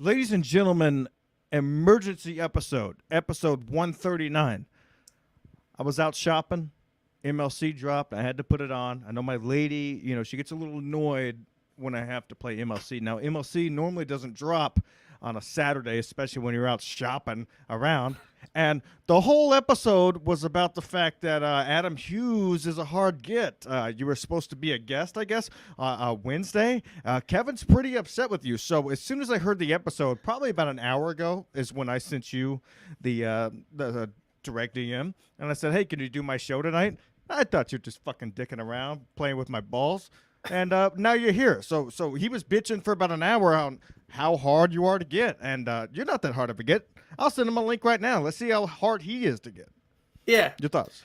Ladies and gentlemen, emergency episode 139. I was out shopping. MLC dropped. I had to put it on. I know my lady, she gets a little annoyed when I have to play MLC. Now, MLC normally doesn't drop on a Saturday, especially when you're out shopping around. And the whole episode was about the fact that Adam Hughes is a hard get. You were supposed to be a guest, I guess, Wednesday. Kevin's pretty upset with you. So as soon as I heard the episode, probably about an hour ago, is when I sent you the direct DM. And I said, hey, can you do my show tonight? I thought you're just fucking dicking around, playing with my balls. And now you're here. So he was bitching for about an hour on how hard you are to get. And you're not that hard of a get. I'll send him a link right now. Let's see how hard he is to get. Yeah. Your thoughts?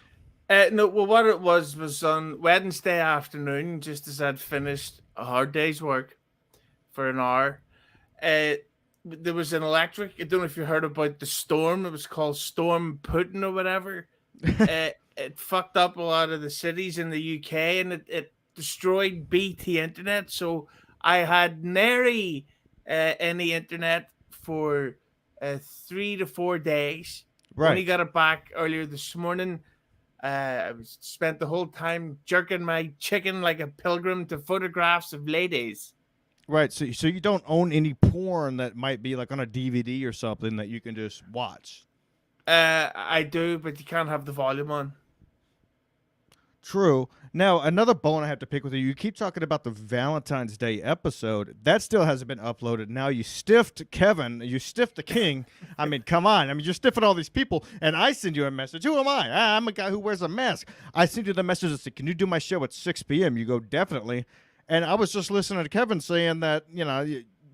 No, well, what it was on Wednesday afternoon, just as I'd finished a hard day's work for an hour. There was an electric. I don't know if you heard about the storm. It was called Storm Putin or whatever. It fucked up a lot of the cities in the UK, and it destroyed BT internet. So I had nary any internet for 3 to 4 days. Right. When he got it back earlier this morning, I spent the whole time jerking my chicken like a pilgrim to photographs of ladies. Right. So you don't own any porn that might be like on a DVD or something that you can just watch? I do, but you can't have the volume on. True. Now, another bone I have to pick with you. You keep talking about the Valentine's Day episode. That still hasn't been uploaded. Now you stiffed Kevin. You stiffed the king. I mean, come on. I mean, you're stiffing all these people. And I send you a message. Who am I? I'm a guy who wears a mask. I send you the message that said, can you do my show at 6 p.m.? You go, definitely. And I was just listening to Kevin saying that,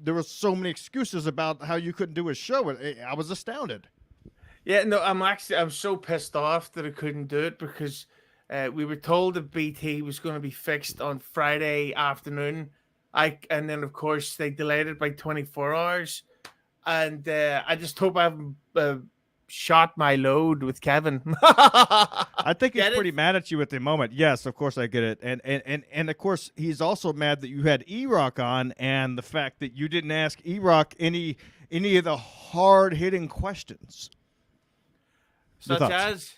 there were so many excuses about how you couldn't do his show. I was astounded. Yeah, no, I'm so pissed off that I couldn't do it because we were told that BT was going to be fixed on Friday afternoon. And then, of course, they delayed it by 24 hours. And I just hope I haven't shot my load with Kevin. I think he's pretty mad at you at the moment. Yes, of course I get it. And of course, he's also mad that you had E-Rock on and the fact that you didn't ask E-Rock any of the hard-hitting questions. Such as?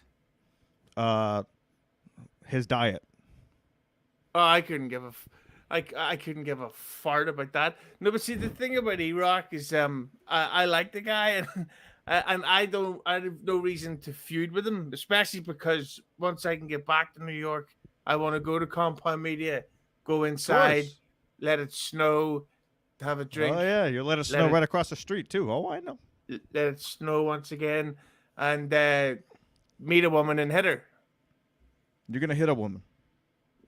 His diet. Oh, I couldn't give I couldn't give a fart about that. No, but see, the thing about E-Rock is, I like the guy, and I have no reason to feud with him, especially because once I can get back to New York, I want to go to Compound Media, go inside, let it snow, have a drink. Oh yeah, you let it snow right across the street too. Oh, I know. Let it snow once again, and meet a woman and hit her. You're gonna hit a woman?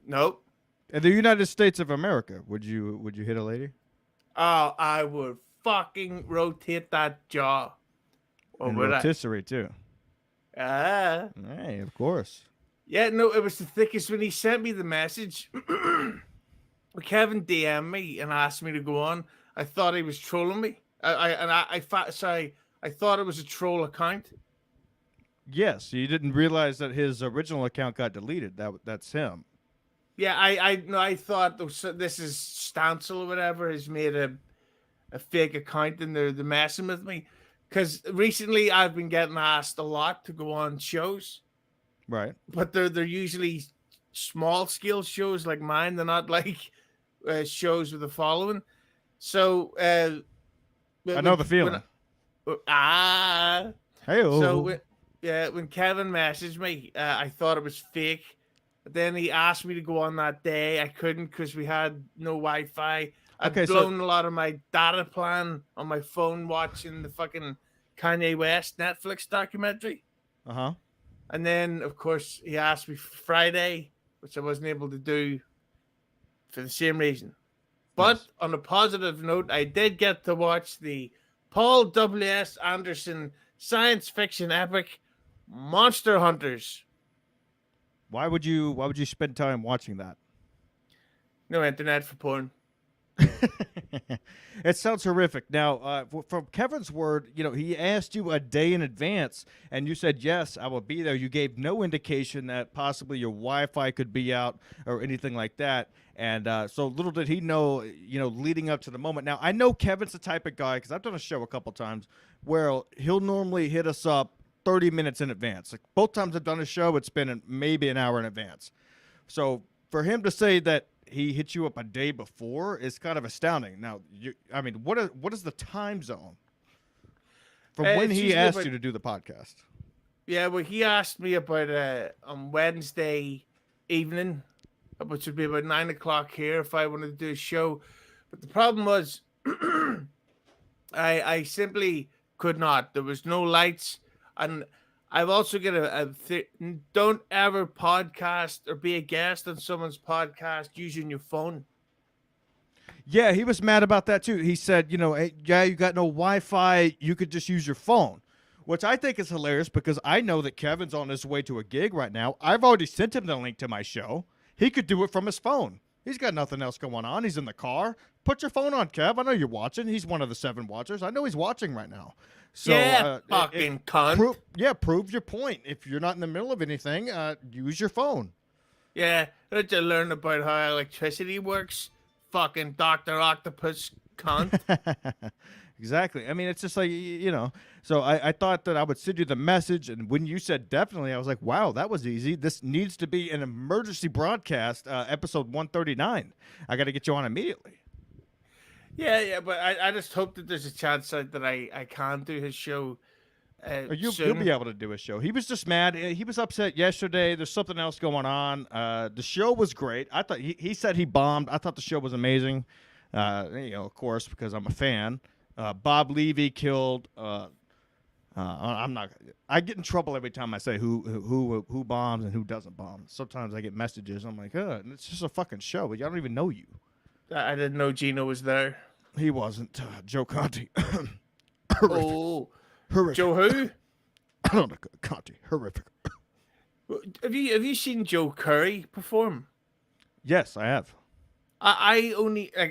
Nope. In the United States of America, would you hit a lady? Oh, I would fucking rotate that jaw. Or and rotisserie too. Hey, of course. Yeah, no, it was the thickest when he sent me the message. Kevin DM'd me and asked me to go on. I thought he was trolling me. I thought it was a troll account. Yes, you didn't realize that his original account got deleted. That's him. Yeah, I thought this is Stancil or whatever has made a fake account and they're messing with me. Because recently I've been getting asked a lot to go on shows. Right. But they're usually small scale shows like mine. They're not like shows with a following. So I know the feeling. Hey-o. So when Kevin messaged me, I thought it was fake. But then he asked me to go on that day. I couldn't because we had no Wi-Fi. I've blown a lot of my data plan on my phone watching the fucking Kanye West Netflix documentary. Uh-huh. And then, of course, he asked me for Friday, which I wasn't able to do for the same reason. But on a positive note, I did get to watch the Paul W.S. Anderson science fiction epic Monster Hunters. Why would you spend time watching that? No internet for porn. It sounds horrific. Now, from Kevin's word, he asked you a day in advance, and you said yes, I will be there. You gave no indication that possibly your Wi-Fi could be out or anything like that. And so little did he know, leading up to the moment. Now, I know Kevin's the type of guy, because I've done a show a couple times, where he'll normally hit us up 30 minutes in advance. Like both times I've done a show, it's been maybe an hour in advance. So for him to say that he hit you up a day before is kind of astounding. Now, what is the time zone from when he asked you to do the podcast? Yeah, well, he asked me about on Wednesday evening, which would be about 9 o'clock here, if I wanted to do a show. But the problem was, I simply could not. There was no lights, and I've also got don't ever podcast or be a guest on someone's podcast using your phone. Yeah, he was mad about that too. He said, hey, yeah, you got no Wi-Fi, you could just use your phone, which I think is hilarious because I know that Kevin's on his way to a gig right now. I've already sent him the link to my show. He could do it from his phone. He's got nothing else going on. He's in the car. Put your phone on, Kev. I know you're watching. He's one of the 7 watchers. I know he's watching right now. So, yeah, fucking cunt. Prove your point. If you're not in the middle of anything, use your phone. Yeah, I had to learn about how electricity works. Fucking Dr. Octopus cunt. Exactly. I mean, it's just like, So I thought that I would send you the message, and when you said definitely, I was like, wow, that was easy. This needs to be an emergency broadcast, episode 139. I got to get you on immediately. Yeah, but I just hope that there's a chance that I can do his show. You'll be able to do a show. He was just mad. He was upset yesterday. There's something else going on. The show was great. I thought he said he bombed. I thought the show was amazing. Of course, because I'm a fan. Bob Levy killed. I get in trouble every time I say who bombs and who doesn't bomb. Sometimes I get messages. I'm like, it's just a fucking show. I don't even know you. I didn't know Gino was there. He wasn't. Joe Conti. Oh, horrific. Joe who? I don't know. Conti. Horrific. Have you seen Joe Curry perform? Yes, I have. I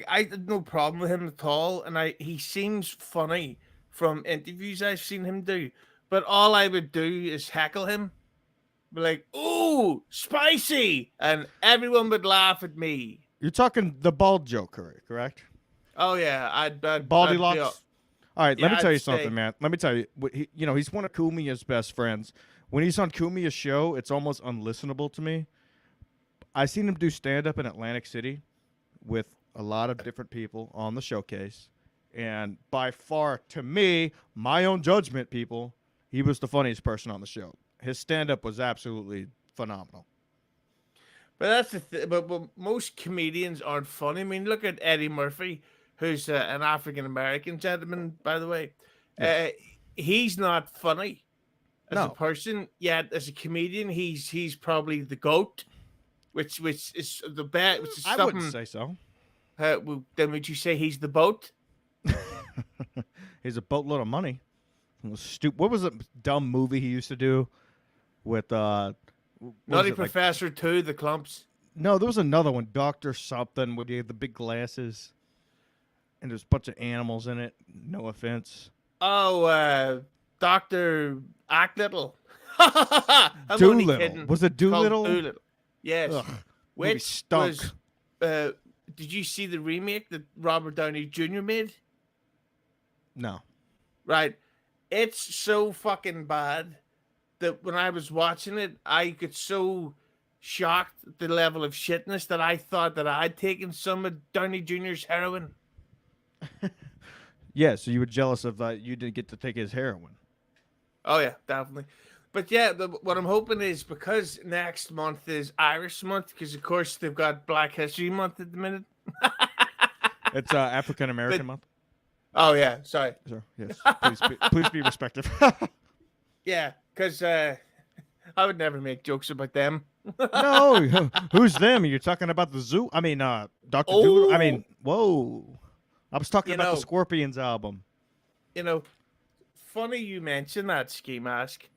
had no problem with him at all, and he seems funny from interviews I've seen him do. But all I would do is heckle him, be like, "Ooh, spicy," and everyone would laugh at me. You're talking the bald Joe Curry, correct? Oh yeah, Baldy locks. All right, let me tell you I'd something, say- man. Let me tell you. He's one of Kumia's best friends. When he's on Kumia's show, it's almost unlistenable to me. I seen him do stand-up in Atlantic City with a lot of different people on the showcase. And by far, to me, my own judgment, people, he was the funniest person on the show. His stand-up was absolutely phenomenal. But that's the thing. But most comedians aren't funny. I mean, look at Eddie Murphy, who's an African American gentleman, by the way. Yes. He's not funny as a No. person. Yet as a comedian, he's probably the GOAT, which is the best. Which is I something. wouldn't say so. Then would you say he's the boat? He's a boatload of money. What was the dumb movie he used to do with Nutty Professor 2, The Clumps. No, there was another one, Dr. Something, where he had the big glasses and there's a bunch of animals in it. No offense. Oh, Dr. Act Little. I'm only Doolittle. kidding. Was it It's called Doolittle? Doolittle. Yes. Ugh, movie Which stunk. was, did you see the remake that Robert Downey Jr. made? No. Right. It's so fucking bad that when I was watching it, I got so shocked at the level of shitness that I thought that I'd taken some of Downey Jr.'s heroin. Yeah, so you were jealous of you didn't get to take his heroin. Oh, yeah, definitely. But yeah, what I'm hoping is because next month is Irish month, because of course they've got Black History Month at the minute. It's African American month. Oh, yeah, sorry. Sure. Yes. Please be respectful. Yeah, because I would never make jokes about them. No, who's them? You're talking about the zoo? I mean, Dr. Doolittle? I mean, whoa. I was talking about the Scorpions album. Funny you mentioned that, Ski Mask.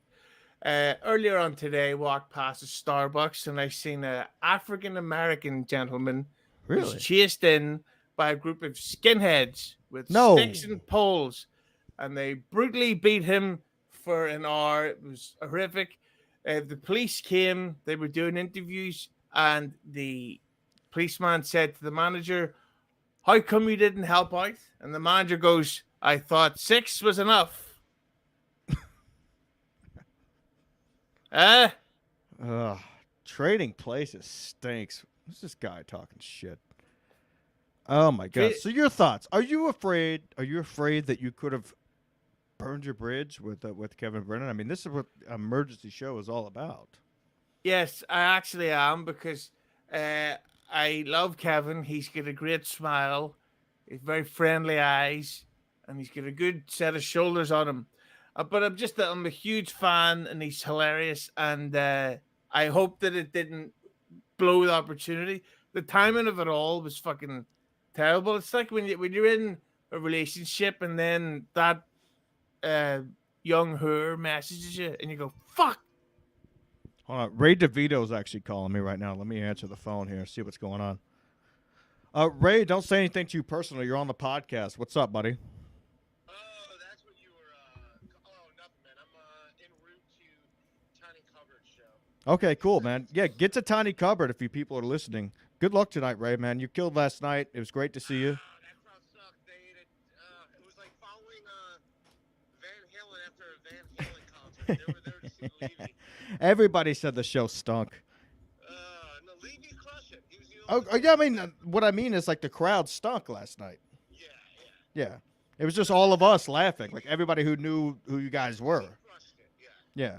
Earlier on today, I walked past a Starbucks and I seen an African American gentleman Really? was chased in by a group of skinheads with No. sticks and poles, and they brutally beat him for an hour. It was horrific. The police came. They were doing interviews, and the policeman said to the manager, "How come you didn't help out?" And the manager goes, "I thought 6 was enough." Eh? Ugh. Trading places stinks. Who's this guy talking shit? Oh my god. So your thoughts? Are you afraid? Are you afraid that you could have burned your bridge with Kevin Brennan? I mean, this is what emergency show is all about. Yes, I actually am because I love Kevin. He's got a great smile, he's very friendly eyes, and he's got a good set of shoulders on him. But I'm a huge fan, and he's hilarious. And I hope that it didn't blow the opportunity. The timing of it all was fucking terrible. It's like when you're in a relationship and then that young her messages you, and you go, "Fuck." Hold on. Ray DeVito's actually calling me right now. Let me answer the phone here and see what's going on. Ray, don't say anything too personal. You're on the podcast. What's up, buddy? Oh, that's what you were. Oh, nothing, man. I'm en route to Tiny Cupboard show. Okay, cool, man. Yeah, get to Tiny Cupboard if you people are listening. Good luck tonight, Ray, man. You killed last night. It was great to see you. That crowd sucked. It was like following Van Halen after a Van Halen concert. They were there to see Levy. Everybody said the show stunk. No, Levy crushed it. He was the Oh, only yeah, I mean, what I mean is like the crowd stunk last night. Yeah. Yeah. It was just all of us laughing. Like everybody who knew who you guys were. He crushed it. Yeah. Yeah.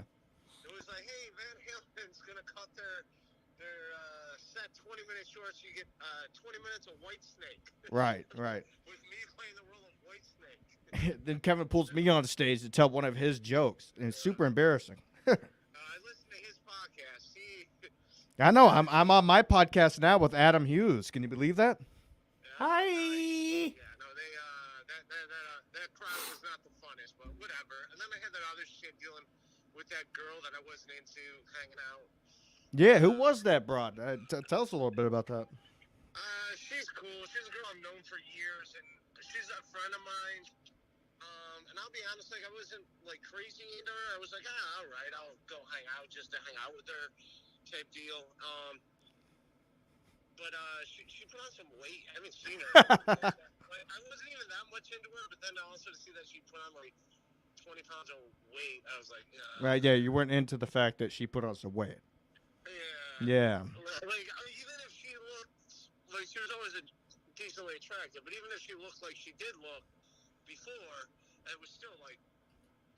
It was like, hey, Van Halen's gonna cut their set 20 minutes short, so you get 20 minutes of White Snake. Right, right. With me playing the role of White Snake. Then Kevin pulls me on stage to tell one of his jokes, and it's super embarrassing. I listened to his podcast. I know. I'm on my podcast now with Adam Hughes. Can you believe that? Hi. Yeah, no, they that crowd was not the funnest, but whatever. And then I had that other shit dealing with that girl that I wasn't into hanging out. Yeah. Who was that broad? Tell us a little bit about that. She's cool. She's a girl I've known for years, and she's a friend of mine. And I'll be honest, like I wasn't like crazy into her. I was like, all right, I'll go hang out just to hang out with her, type deal. But she put on some weight. I haven't seen her. Like, I wasn't even that much into her, but then also to see that she put on like 20 pounds of weight, I was like, yeah. Right. Yeah. You weren't into the fact that she put on some weight. Yeah. Yeah. Like even if she looked like she was always decently attractive, but even if she looked like she did look before, it was still like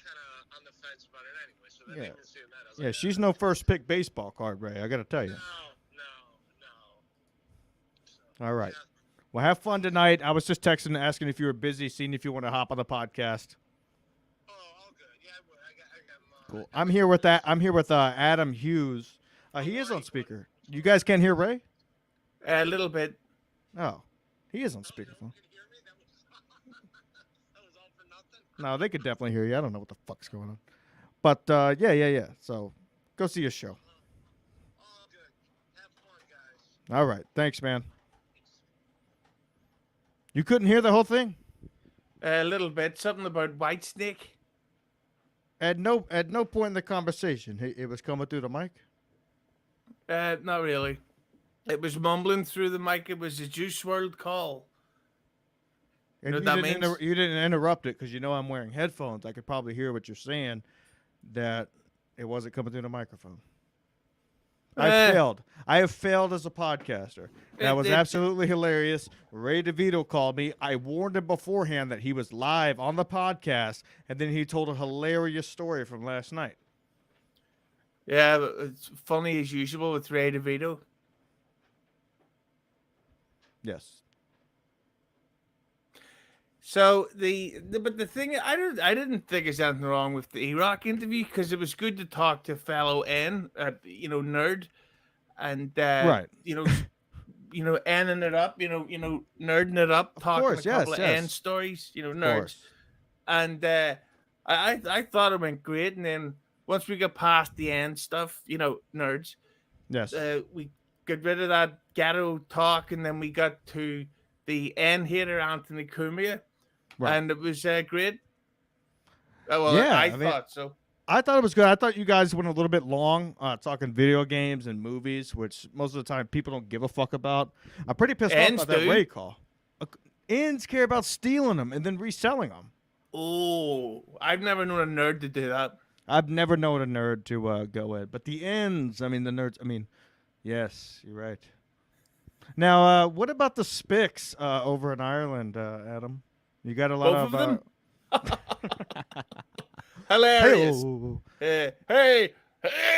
kind of on the fence about it anyway. So then even seeing that, I was Yeah. like, She's no first pick baseball card, Ray. I got to tell you. No. So, All right. yeah. Well, have fun tonight. I was just texting, asking if you were busy, seeing if you want to hop on the podcast. Oh, all good. Yeah, I would. I got Cool. I'm here with that. I'm here with Adam Hughes. He is on speaker. You guys can't hear Ray? A little bit. Oh, he is on speakerphone. Can you hear me? That was all for nothing. No, they could definitely hear you. I don't know what the fuck's going on. But yeah. So go see your show. All good. Have fun, guys. All right. Thanks, man. You couldn't hear the whole thing? A little bit. Something about White Snake. At no point in the conversation, it was coming through the mic. Not really. It was mumbling through the mic. It was a Juice World call. And know what that means? you didn't interrupt it because you know I'm wearing headphones. I could probably hear what you're saying, that it wasn't coming through the microphone. I failed. I have failed as a podcaster. That was absolutely hilarious. Ray DeVito called me. I warned him beforehand that he was live on the podcast, and then he told a hilarious story from last night. Yeah, but it's funny as usual with Ray DeVito. Yes. So but the thing I didn't think there's anything wrong with the E-Rock interview because it was good to talk to fellow nerd, and Right. Nning it up, nerding it up, talking course, a couple of yes. N stories, Of nerds, course. and I thought it went great, and then once we got past the end stuff, nerds, Yes. we got rid of that ghetto talk, and then we got to the N hater Anthony Cumia, Right. and it was great. Well, Yeah, I I mean, thought so. I thought it was good. I thought you guys went a little bit long talking video games and movies, which most of the time people don't give a fuck about. I'm pretty pissed off Ends about that do. Ray call. Ends care about stealing them and then reselling them. Oh, I've never known a nerd to do that. I've never known a nerd to go in. But the ends, I mean, the nerds, I mean, yes, you're right. Now, what about the Spics over in Ireland, Adam? You got a lot Both of them? Hey, Hilarious. oh, Hey, hey,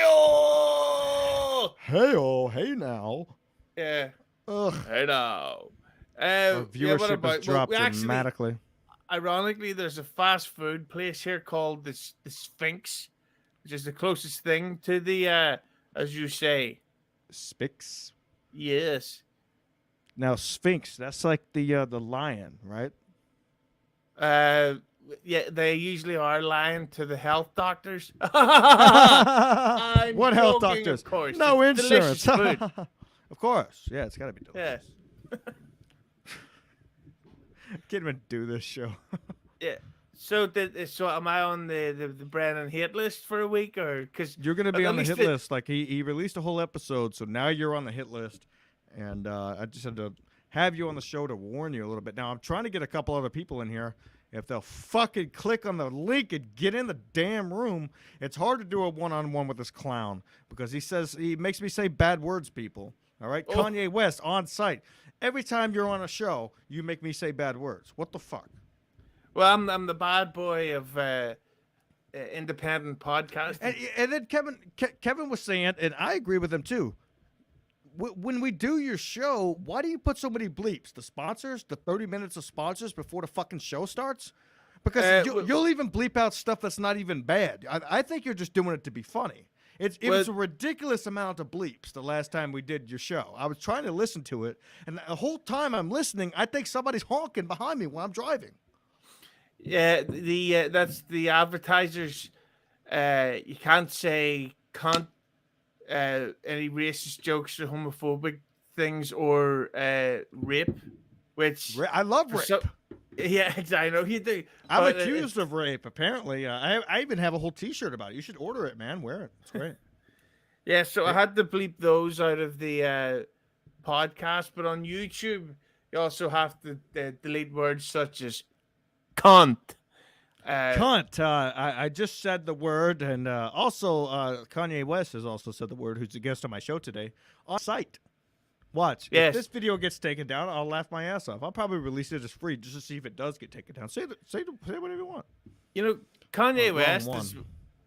oh! hey now. Yeah, Ugh. hey now. Our What viewership about? has dropped we actually, dramatically. ironically, there's a fast food place here called the Sphinx, which is the closest thing to the, as you say, Spix. yes. Now, Sphinx, that's like the lion, right? Yeah, they usually are lying to the health doctors. What I'm health joking, doctors? Of course. No It's insurance. delicious food. Of course. Yeah, it's got to be Yeah, delicious. Can't even do this show. yeah. So am I on the Brennan hate list for a week, or because You're going to be at on the least hit list. Like, he released a whole episode, so now you're on the hit list. And I just had to have you on the show to warn you a little bit. Now, I'm trying to get a couple other people in here. If they'll fucking click on the link and get in the damn room, it's hard to do a one-on-one with this clown because he makes me say bad words, people. All right? Oh. Kanye West on site. Every time you're on a show, you make me say bad words. What the fuck? Well, I'm the bad boy of independent podcast. And then Kevin was saying, and I agree with him too. When we do your show, why do you put so many bleeps? The sponsors, the 30 minutes of sponsors before the fucking show starts? Because you'll even bleep out stuff that's not even bad. I think you're just doing it to be funny. It was a ridiculous amount of bleeps the last time we did your show. I was trying to listen to it, and the whole time I'm listening, I think somebody's honking behind me while I'm driving. Yeah, that's the advertisers. You can't say cunt, any racist jokes or homophobic things or rape, which I love rape. Yeah, exactly. I know you do. I'm but, accused of rape, apparently. I even have a whole T-shirt about it. You should order it, man. Wear it. It's great. Yeah, so I had to bleep those out of the podcast, but on YouTube, you also have to delete words such as cunt. Cunt. I just said the word, and also Kanye West has also said the word, who's a guest on my show today, on site. Watch. Yes. If this video gets taken down, I'll laugh my ass off. I'll probably release it as free just to see if it does get taken down. Say whatever you want. You know, Kanye wrong West one. is,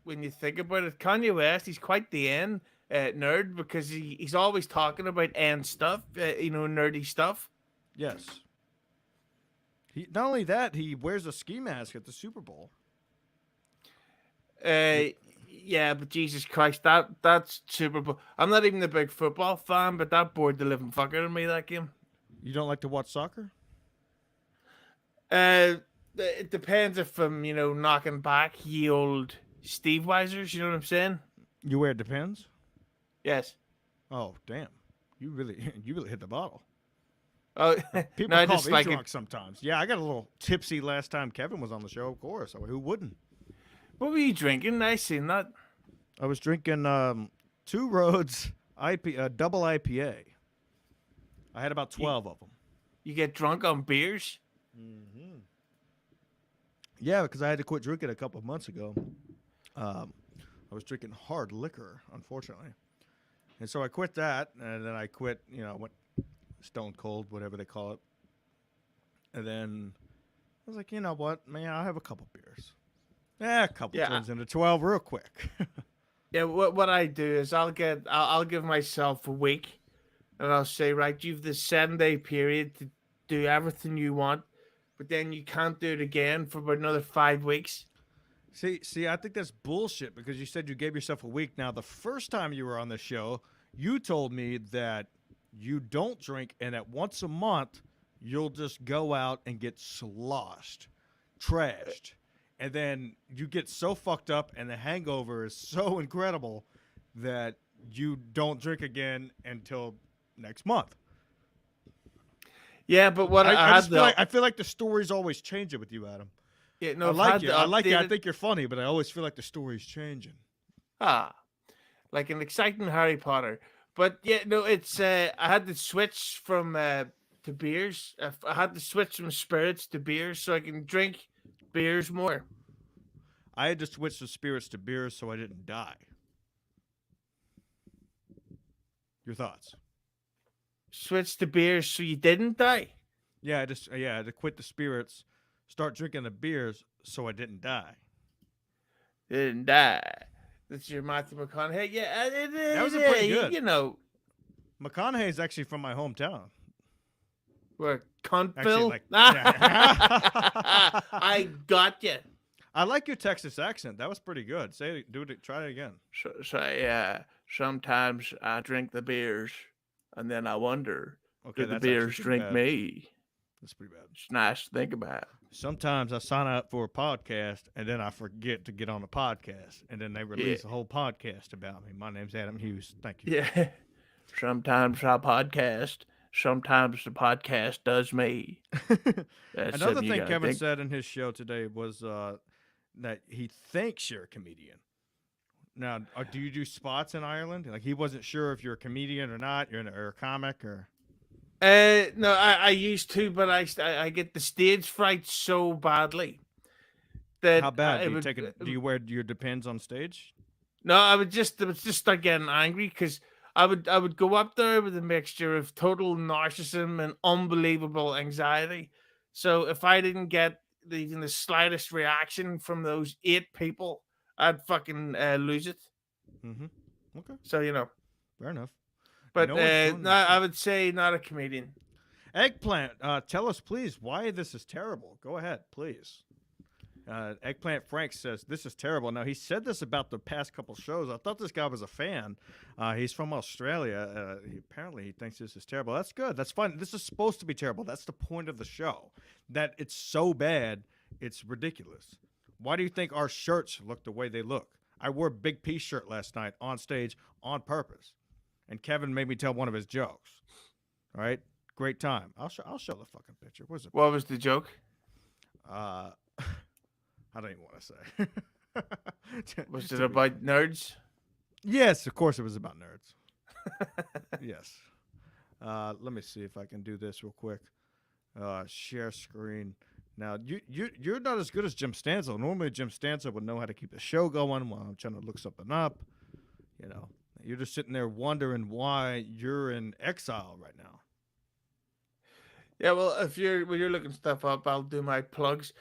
when you think about it, Kanye West, he's quite the N nerd because he's always talking about N stuff, nerdy stuff. Yes. Not only that, he wears a ski mask at the Super Bowl. Yeah, but Jesus Christ, that's Super Bowl. I'm not even a big football fan, but that bored the living fucker in me, that game. You don't like to watch soccer? It depends if I'm, knocking back ye old Steve Weisers, you know what I'm saying? You wear Depends? Yes. Oh, damn. You really hit the bottle. Oh, People no, call just me like drunk sometimes. Yeah, I got a little tipsy last time Kevin was on the show, of course. Who wouldn't? What were you drinking? I seen that. I was drinking Two Roads double IPA. I had about 12 of them. You get drunk on beers? Mm-hmm. Yeah, because I had to quit drinking a couple of months ago. I was drinking hard liquor, unfortunately. And so I quit that, and then I quit, went stone cold, whatever they call it. And then I was like, you know what, man, I'll have a couple beers. A couple turns into 12 real quick. Yeah, what I do is I'll give myself a week, and I'll say, right, you've this 7-day period to do everything you want, but then you can't do it again for about another 5 weeks. See, I think that's bullshit because you said you gave yourself a week. Now, the first time you were on the show, you told me that you don't drink and that once a month you'll just go out and get sloshed, trashed. And then you get so fucked up and the hangover is so incredible that you don't drink again until next month. Yeah, but what I I had just feel the like the story's always changing with you, Adam. yeah, no, I I've like had you. the I like you. I updated- think you're funny, but I always feel like the story's changing. like an exciting Harry Potter. But yeah, no, it's I had to switch from to beers. I had to switch from spirits to beers so I can drink beers more. I had to switch the spirits to beers so I didn't die. Your thoughts? Switch to beers so you didn't die. Yeah, I had to quit the spirits, start drinking the beers so I didn't die. Didn't die. That's your Matthew McConaughey. Yeah, That was a pretty good. You know, McConaughey is actually from my hometown. where Cuntville. Actually, like, yeah. I got you. I like your Texas accent. That was pretty good. Try it again. So sometimes I drink the beers, and then I wonder, Okay, do the that's beers actually pretty drink bad. me? That's pretty bad. It's nice to think about. Sometimes I sign up for a podcast and then I forget to get on the podcast, and then they release a whole podcast about me. My name's Adam Hughes. Thank you. Yeah. Sometimes I podcast. Sometimes the podcast does me. That's Another something you thing gotta Kevin think. said in his show today was that he thinks you're a comedian. Now, do you do spots in Ireland? Like, he wasn't sure if you're a comedian or not. Or a comic or. No, I used to, but I get the stage fright so badly that How bad? I Do you would- take it? Do you wear your Depends on stage? No, I would just start getting angry because I would go up there with a mixture of total narcissism and unbelievable anxiety. So if I didn't get even the slightest reaction from those 8 people, I'd fucking lose it. Mm-hmm. Okay, So you know, fair enough. but No one's doing no, that. I would say not a comedian. Eggplant, tell us, please, why this is terrible. Go ahead, please. Eggplant Frank says, this is terrible. Now, he said this about the past couple shows. I thought this guy was a fan. He's from Australia. Apparently, he thinks this is terrible. That's good. That's fine. This is supposed to be terrible. That's the point of the show, that it's so bad, it's ridiculous. Why do you think our shirts look the way they look? I wore a Big P shirt last night on stage on purpose, and Kevin made me tell one of his jokes. All right? Great time. I'll show the fucking picture. Where's it? What was the joke? I don't even want to say. Was it about nerds? Yes, of course it was about nerds. Yes. Let me see if I can do this real quick. Share screen. Now, you're not as good as Jim Stanzel. Normally, Jim Stanzel would know how to keep the show going while I'm trying to look something up. You know, you're just sitting there wondering why you're in exile right now. Yeah, well, when you're looking stuff up, I'll do my plugs.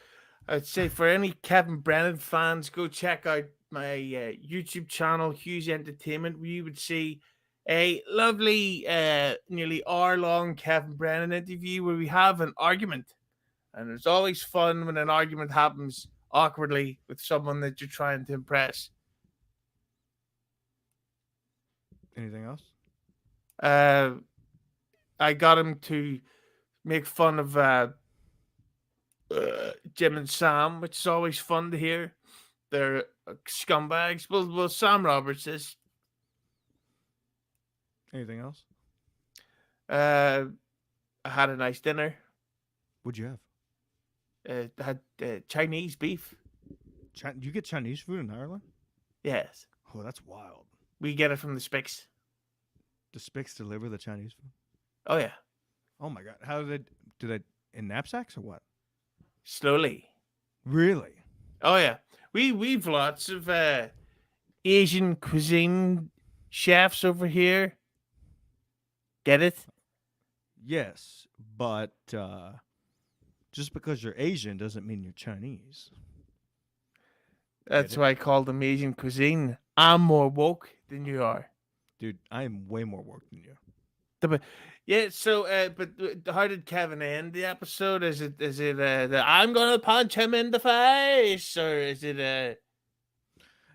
I'd say for any Kevin Brennan fans, go check out my YouTube channel, Hughes Entertainment, where you would see a lovely, nearly hour-long Kevin Brennan interview where we have an argument. And it's always fun when an argument happens awkwardly with someone that you're trying to impress. Anything else? I got him to make fun of Jim and Sam, which is always fun to hear. They're scumbags. Well, Sam Roberts is. Anything else? I had a nice dinner. What'd you have? Had Chinese beef. You get Chinese food in Ireland? Yes, Oh, that's wild. we get it from the Spicks. The Spicks deliver the Chinese food? Oh yeah, Oh my God! How do they in knapsacks or what? slowly. Really? Oh yeah, we've lots of Asian cuisine chefs over here. Get it? Yes, but just because you're Asian doesn't mean you're Chinese. That's it? why I call them Asian cuisine. I'm more woke than you are. Dude, I am way more woke than you. Yeah. So, but how did Kevin end the episode? Is it that I'm gonna punch him in the face, or is it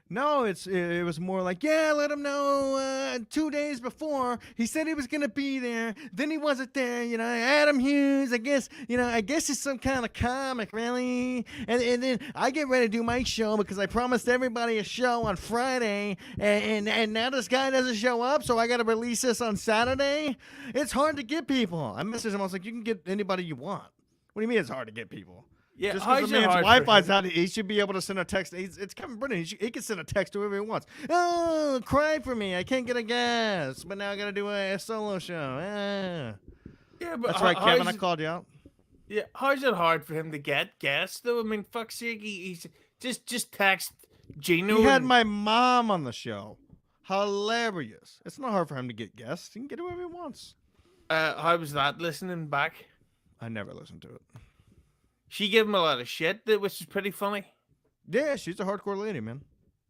No, it was more like, yeah, let him know 2 days before. He said he was going to be there. Then he wasn't there. Adam Hughes, I guess he's some kind of comic, really. And then I get ready to do my show because I promised everybody a show on Friday. And now this guy doesn't show up, so I got to release this on Saturday. It's hard to get people. I messaged him. I was like, you can get anybody you want. What do you mean it's hard to get people? Yeah, Just how's because the it man's hard for Wi-Fi's him? out, he should be able to send a text. It's Kevin Brennan. He can send a text to whoever he wants. Oh, cry for me. I can't get a guest, but now I got to do a solo show. Yeah, but That's right, Kevin. I how's called you out. yeah, how's it hard for him to get guests though? I mean, fuck's sake, he's just text Gino. He had and- my mom on the show. Hilarious. It's not hard for him to get guests. He can get whoever he wants. how was that listening back? I never listened to it. She gave him a lot of shit, which is pretty funny. Yeah, she's a hardcore lady, man.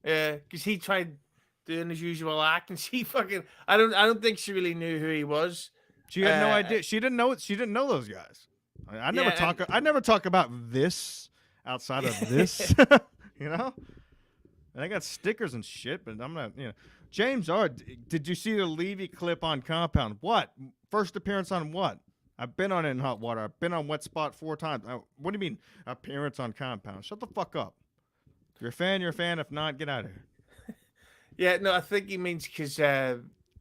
Because he tried doing his usual act, and she fucking. I don't think she really knew who he was. She had no idea. She didn't know. She didn't know those guys. I never Yeah, talk. I never talk about this outside of this. you know. And I got stickers and shit, but I'm not. James R. Did you see the Levy clip on Compound? What first appearance on what? I've been on it in hot water. I've been on wet spot 4 times. What do you mean appearance on Compound? Shut the fuck up. If you're a fan, you're a fan. If not, get out of here. Yeah, no, I think he means because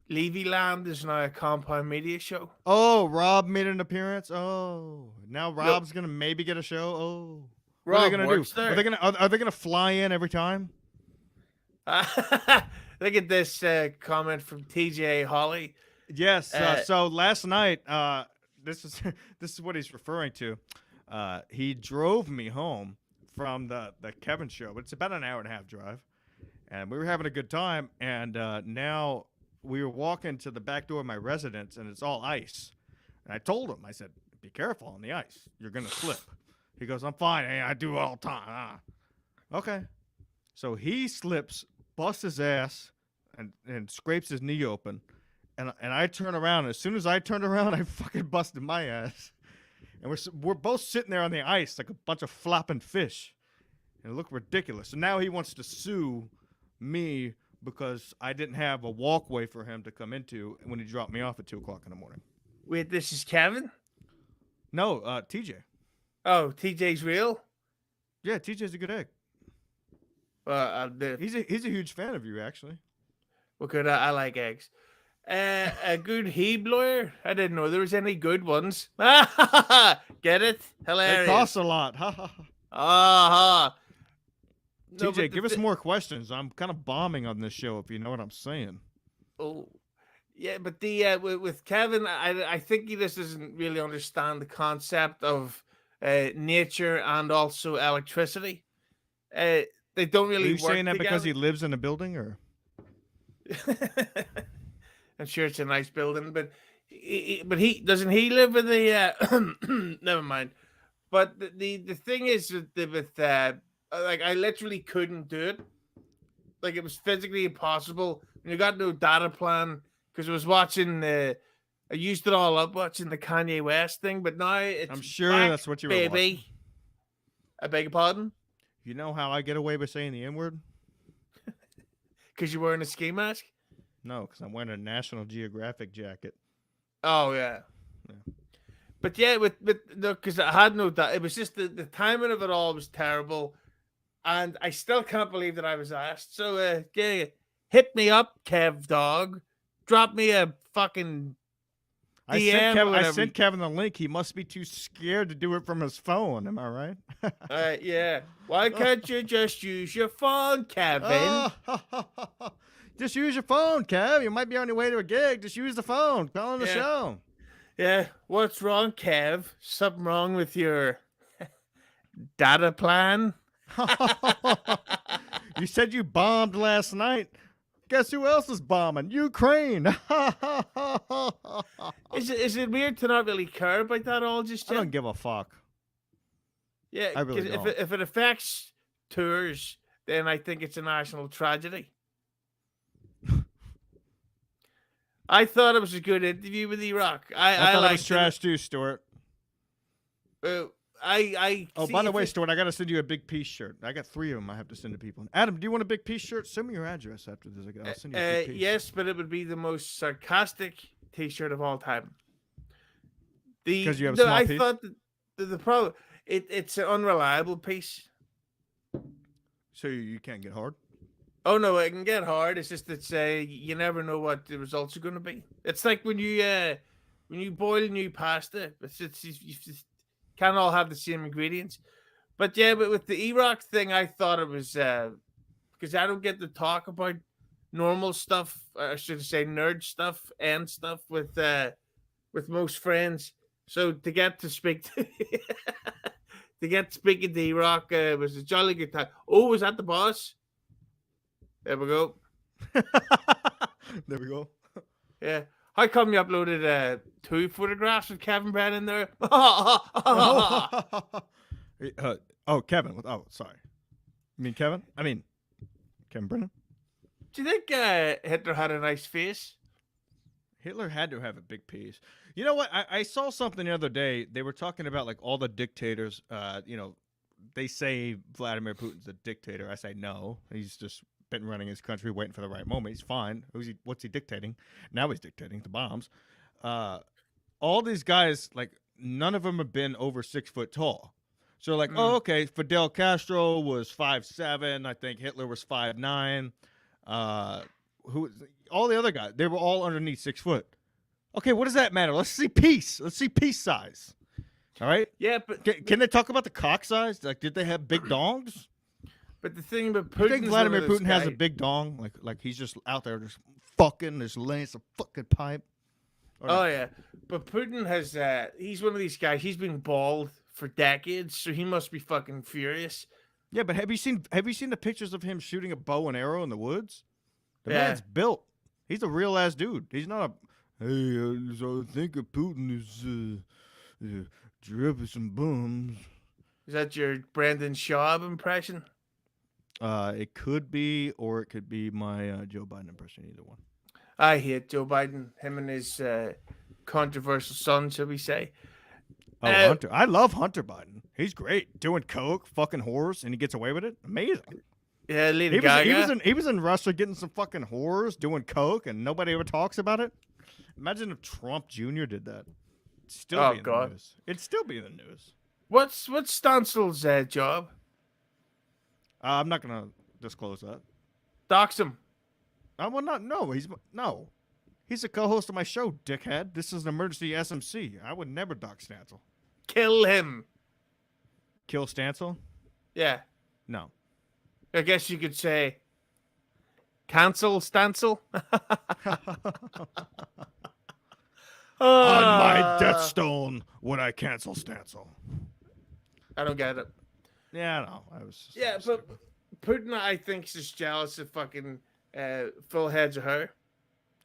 Levy Land is now a Compound Media show. Oh, Rob made an appearance. Oh, now Rob's gonna maybe get a show. Oh, what are they gonna works do? there. Are they gonna fly in every time? Look at this comment from TJ Holly. Yes. So last night, this is this is what he's referring to. He drove me home from the Kevin show, but it's about an hour and a half drive, and we were having a good time. And now we were walking to the back door of my residence, and it's all ice. And I told him, I said, "Be careful on the ice. You're gonna slip." He goes, "I'm fine. Hey, I do all the time." Okay. So he slips, busts his ass, and scrapes his knee open. And I turn around. And as soon as I turned around, I fucking busted my ass. And we're both sitting there on the ice like a bunch of flopping fish. And it looked ridiculous. So now he wants to sue me because I didn't have a walkway for him to come into when he dropped me off at 2 o'clock in the morning. Wait, this is Kevin? No, TJ. Oh, TJ's real? Yeah, TJ's a good egg. Well, He's a huge fan of you, actually. good. I like eggs. A good Hebe lawyer? I didn't know there was any good ones. Get it? Hilarious. It costs a lot. Ha ha ha. Aha. No, TJ, but give us more questions. I'm kind of bombing on this show, if you know what I'm saying. Oh, yeah, but the with Kevin, I think he just doesn't really understand the concept of nature and also electricity. They don't Are really you work saying that because he together. lives in a building, or? I'm sure it's a nice building, but he doesn't he live in the never mind. But the thing is with like I literally couldn't do it. Like it was physically impossible. And you got no data plan because I was watching I used it all up watching the Kanye West thing, but now it's I'm sure back, that's what you were baby. watching. I beg your pardon? You know how I get away with saying the N-word? Because you're wearing a ski mask? No, because I'm wearing a National Geographic jacket. Oh yeah. Yeah. But yeah, with no, because I had no doubt. It was just the timing of it all was terrible, and I still can't believe that I was asked. So yeah, hit me up, Kev Dog. Drop me a fucking I DM. sent Kevin the link. He must be too scared to do it from his phone. Am I right? Yeah. Why can't you just use your phone, Kevin? Just use your phone, Kev. You might be on your way to a gig. Just use the phone. Call on the Yeah. show. Yeah. What's wrong, Kev? Something wrong with your data plan? You said you bombed last night. Guess who else is bombing? Ukraine. Is it weird to not really care about that all just I yet? don't give a fuck. Yeah, I really 'cause don't. if it affects tours, then I think it's a national tragedy. I thought it was a good interview with E-Rock. I thought it liked was trash too, Stuart. I. Oh, see by the if way, it- Stuart, I got to send you a big piece shirt. I got 3 of them I have to send to people. Adam, do you want a big piece shirt? Send me your address after this. I'll send you a big piece. yes, but it would be the most sarcastic T-shirt of all time. Because you have a small I piece? thought the problem it's an unreliable piece. So you can't get hard? Oh no, it can get hard. It's just you never know what the results are going to be. It's like when you boil new pasta. You just can't all have the same ingredients. But yeah, but with the E-Rock thing, I thought it was because I don't get to talk about normal stuff. I should say nerd stuff and stuff with most friends. So to get to speak to speaking to E-Rock was a jolly good time. Oh, was that the boss? There we go. There we go. Yeah. How come you uploaded 2 photographs of Kevin Brennan there? Kevin. Oh, sorry. You mean Kevin? I mean, Kevin Brennan? Do you think Hitler had a nice face? Hitler had to have a big piece. You know what? I saw something the other day. They were talking about like all the dictators. They say Vladimir Putin's a dictator. I say no. He's just been running his country, waiting for the right moment. He's fine. What's he dictating? Now he's dictating the bombs. All these guys, like none of them have been over 6 foot tall. So like, oh, okay, Fidel Castro was 5'7". I think Hitler was 5'9". All the other guys, they were all underneath 6 foot. Okay, what does that matter? Let's see peace. Let's see peace size. All right. Yeah, but Can they talk about the cock size? Like, did they have big dongs? But the thing about You Putin, think Vladimir Putin has a big dong? Like he's just out there just fucking, just laying some fucking pipe. Or Oh not? yeah, but Putin has he's one of these guys. He's been bald for decades, so he must be fucking furious. Yeah, but have you seen the pictures of him shooting a bow and arrow in the woods? The Yeah. man's built. He's a real ass dude. He's not a. Hey, so I think Putin is dripping some bums. Is that your Brendan Schaub impression? It could be, or it could be my Joe Biden impression. Either one. I hate Joe Biden. Him and his controversial son, shall we say? Oh, Hunter! I love Hunter Biden. He's great, doing coke, fucking whores, and he gets away with it. Amazing. Yeah, Lady He Gaga. was in Russia getting some fucking whores, doing coke, and nobody ever talks about it. Imagine if Trump Jr. did that. It'd still Oh, be in God. the news. It'd still be in the news. What's Stansel's job? I'm not gonna disclose that. Dox him. I will not. No, he's a co-host of my show, dickhead. This is an emergency SMC. I would never dock Stancil. Kill him. Kill Stancil? Yeah. No. I guess you could say cancel Stancil. On my death stone would I cancel Stancil. I don't get it. Yeah, I know. I was. Just Yeah, but Putin, I think, is just jealous of fucking full heads of hair.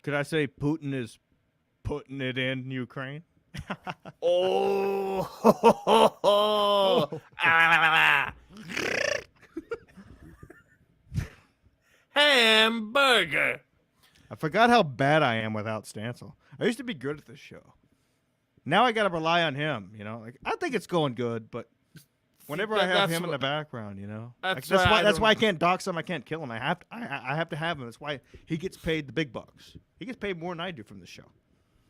Could I say Putin is putting it in Ukraine? Oh, hamburger. I forgot how bad I am without Stancil. I used to be good at this show. Now I got to rely on him. Like I think it's going good, but whenever I have him in the background, That's that's why why I can't dox him. I can't kill him. I have to have him. That's why he gets paid the big bucks. He gets paid more than I do from the show.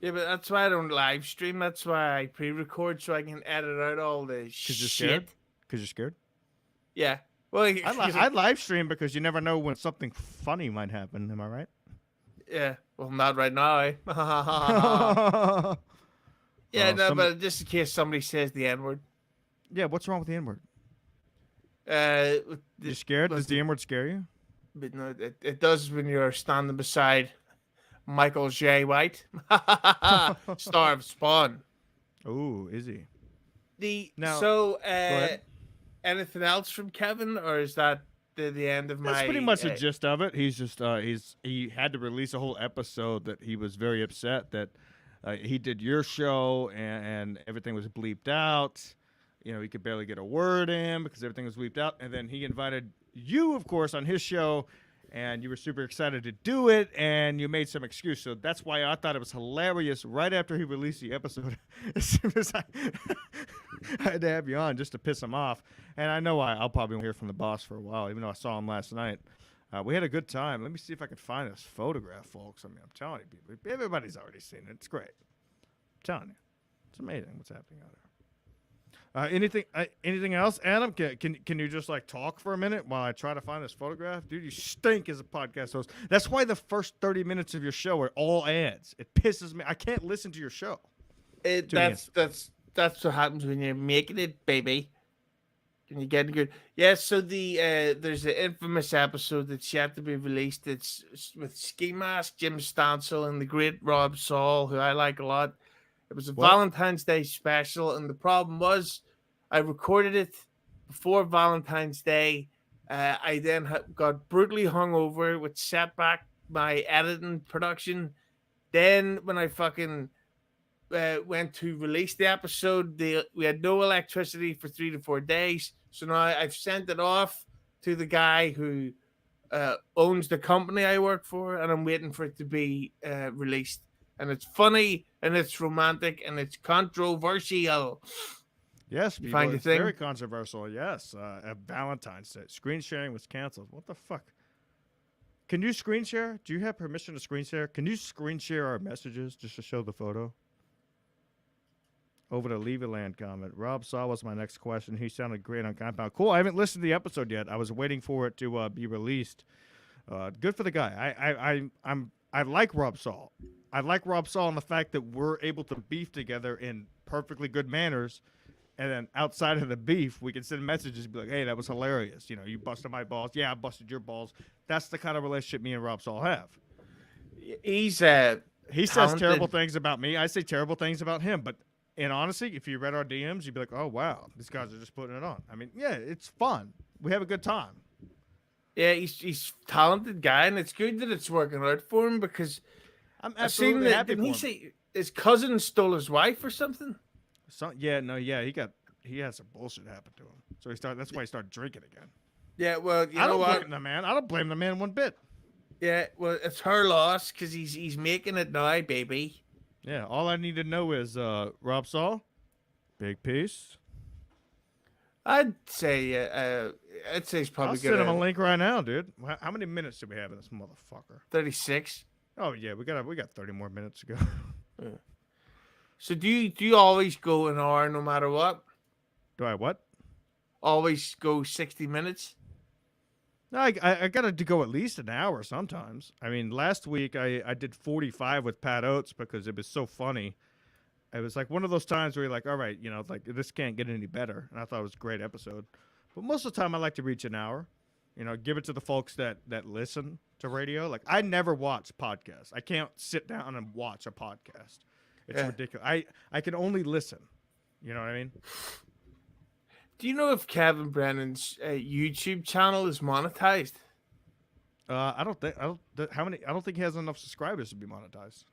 Yeah, but that's why I don't live stream. That's why I pre-record so I can edit out all the Because you're shit. scared. Because you're scared. Yeah. Well, I live stream because you never know when something funny might happen. Am I right? yeah. Well, not right now. Eh? Yeah, Oh, no, but just in case somebody says the N word. Yeah, what's wrong with the N-word? You You scared? Does the N-word scare you? But no, it does when you're standing beside Michael J. White, star of Spawn. Oh, is he? So, anything else from Kevin, or is that the end of my? That's pretty much the gist of it. He's just he had to release a whole episode that he was very upset that he did your show and everything was bleeped out. He could barely get a word in because everything was bleeped out. And then he invited you, of course, on his show, and you were super excited to do it, and you made some excuse. So that's why I thought it was hilarious right after he released the episode. As soon as I had to have you on just to piss him off. And I know I'll probably won't hear from the boss for a while, even though I saw him last night. We had a good time. Let me see if I can find this photograph, folks. I mean, I'm telling you, people, everybody's already seen it. It's great. I'm telling you. It's amazing what's happening out there. Anything else, Adam? Can you just like talk for a minute while I try to find this photograph? Dude, you stink as a podcast host. That's why the first 30 minutes of your show are all ads. It pisses me. I can't listen to your show. That's what happens when you're making it, baby. When you're getting good. Yeah, so there's an infamous episode that's yet to be released. It's with Ski Mask, Jim Stansel, and the great Rob Saul, who I like a lot. It was a Valentine's Day special, and the problem was I recorded it before Valentine's Day. I then got brutally hungover, which set back my editing production. Then when I fucking went to release the episode, we had no electricity for 3 to 4 days. So now I've sent it off to the guy who owns the company I work for, and I'm waiting for it to be released. And it's funny, and it's romantic, and it's controversial. Yes, you people, find it's very controversial. Yes, at Valentine's Day, screen sharing was canceled. What the fuck? Can you screen share? Do you have permission to screen share? Can you screen share our messages just to show the photo? Over to Leveland comment. Rob Saw was my next question. He sounded great on Compound. Cool. I haven't listened to the episode yet. I was waiting for it to be released. Good for the guy. I like Rob Saul. I like Rob Saul and the fact that we're able to beef together in perfectly good manners, and then outside of the beef, we can send messages and be like, "Hey, that was hilarious. You know, you busted my balls. Yeah, I busted your balls." That's the kind of relationship me and Rob Saul have. He says terrible things about me. I say terrible things about him, but. And honestly, if you read our DMs, you'd be like, "Oh wow, these guys are just putting it on." I mean, yeah, it's fun. We have a good time. Yeah, he's a talented guy, and it's good that it's working out for him because I'm absolutely happy for him. Didn't he say his cousin stole his wife or something? He had some bullshit happen to him, so that's why he started drinking again. Yeah, well, I don't blame the man. I don't blame the man one bit. Yeah, well, it's her loss because he's making it now, baby. Yeah, all I need to know is Rob Saul, big piece. I'd say he's probably. I'll send him a link right now, dude. How many minutes do we have in this motherfucker? 36. Oh yeah, we got 30 more minutes to go. Yeah. So do you always go an hour no matter what? Do I what? Always go 60 minutes. No, I got to go at least an hour sometimes. I mean, last week I did 45 with Pat Oates because it was so funny. It was like one of those times where you're like, all right, you know, like this can't get any better. And I thought it was a great episode. But most of the time I like to reach an hour. You know, give it to the folks that listen to radio. Like I never watch podcasts. I can't sit down and watch a podcast. It's ridiculous. I can only listen. You know what I mean? Do you know if Kevin Brennan's YouTube channel is monetized? I don't think he has enough subscribers to be monetized.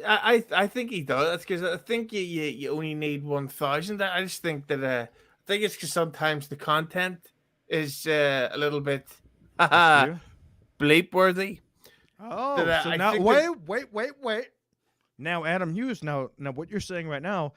I think he does, because I think you only need 1,000. I just think that I think it's because sometimes the content is a little bit bleep worthy. Oh, so now wait. Now Adam Hughes. Now what you're saying right now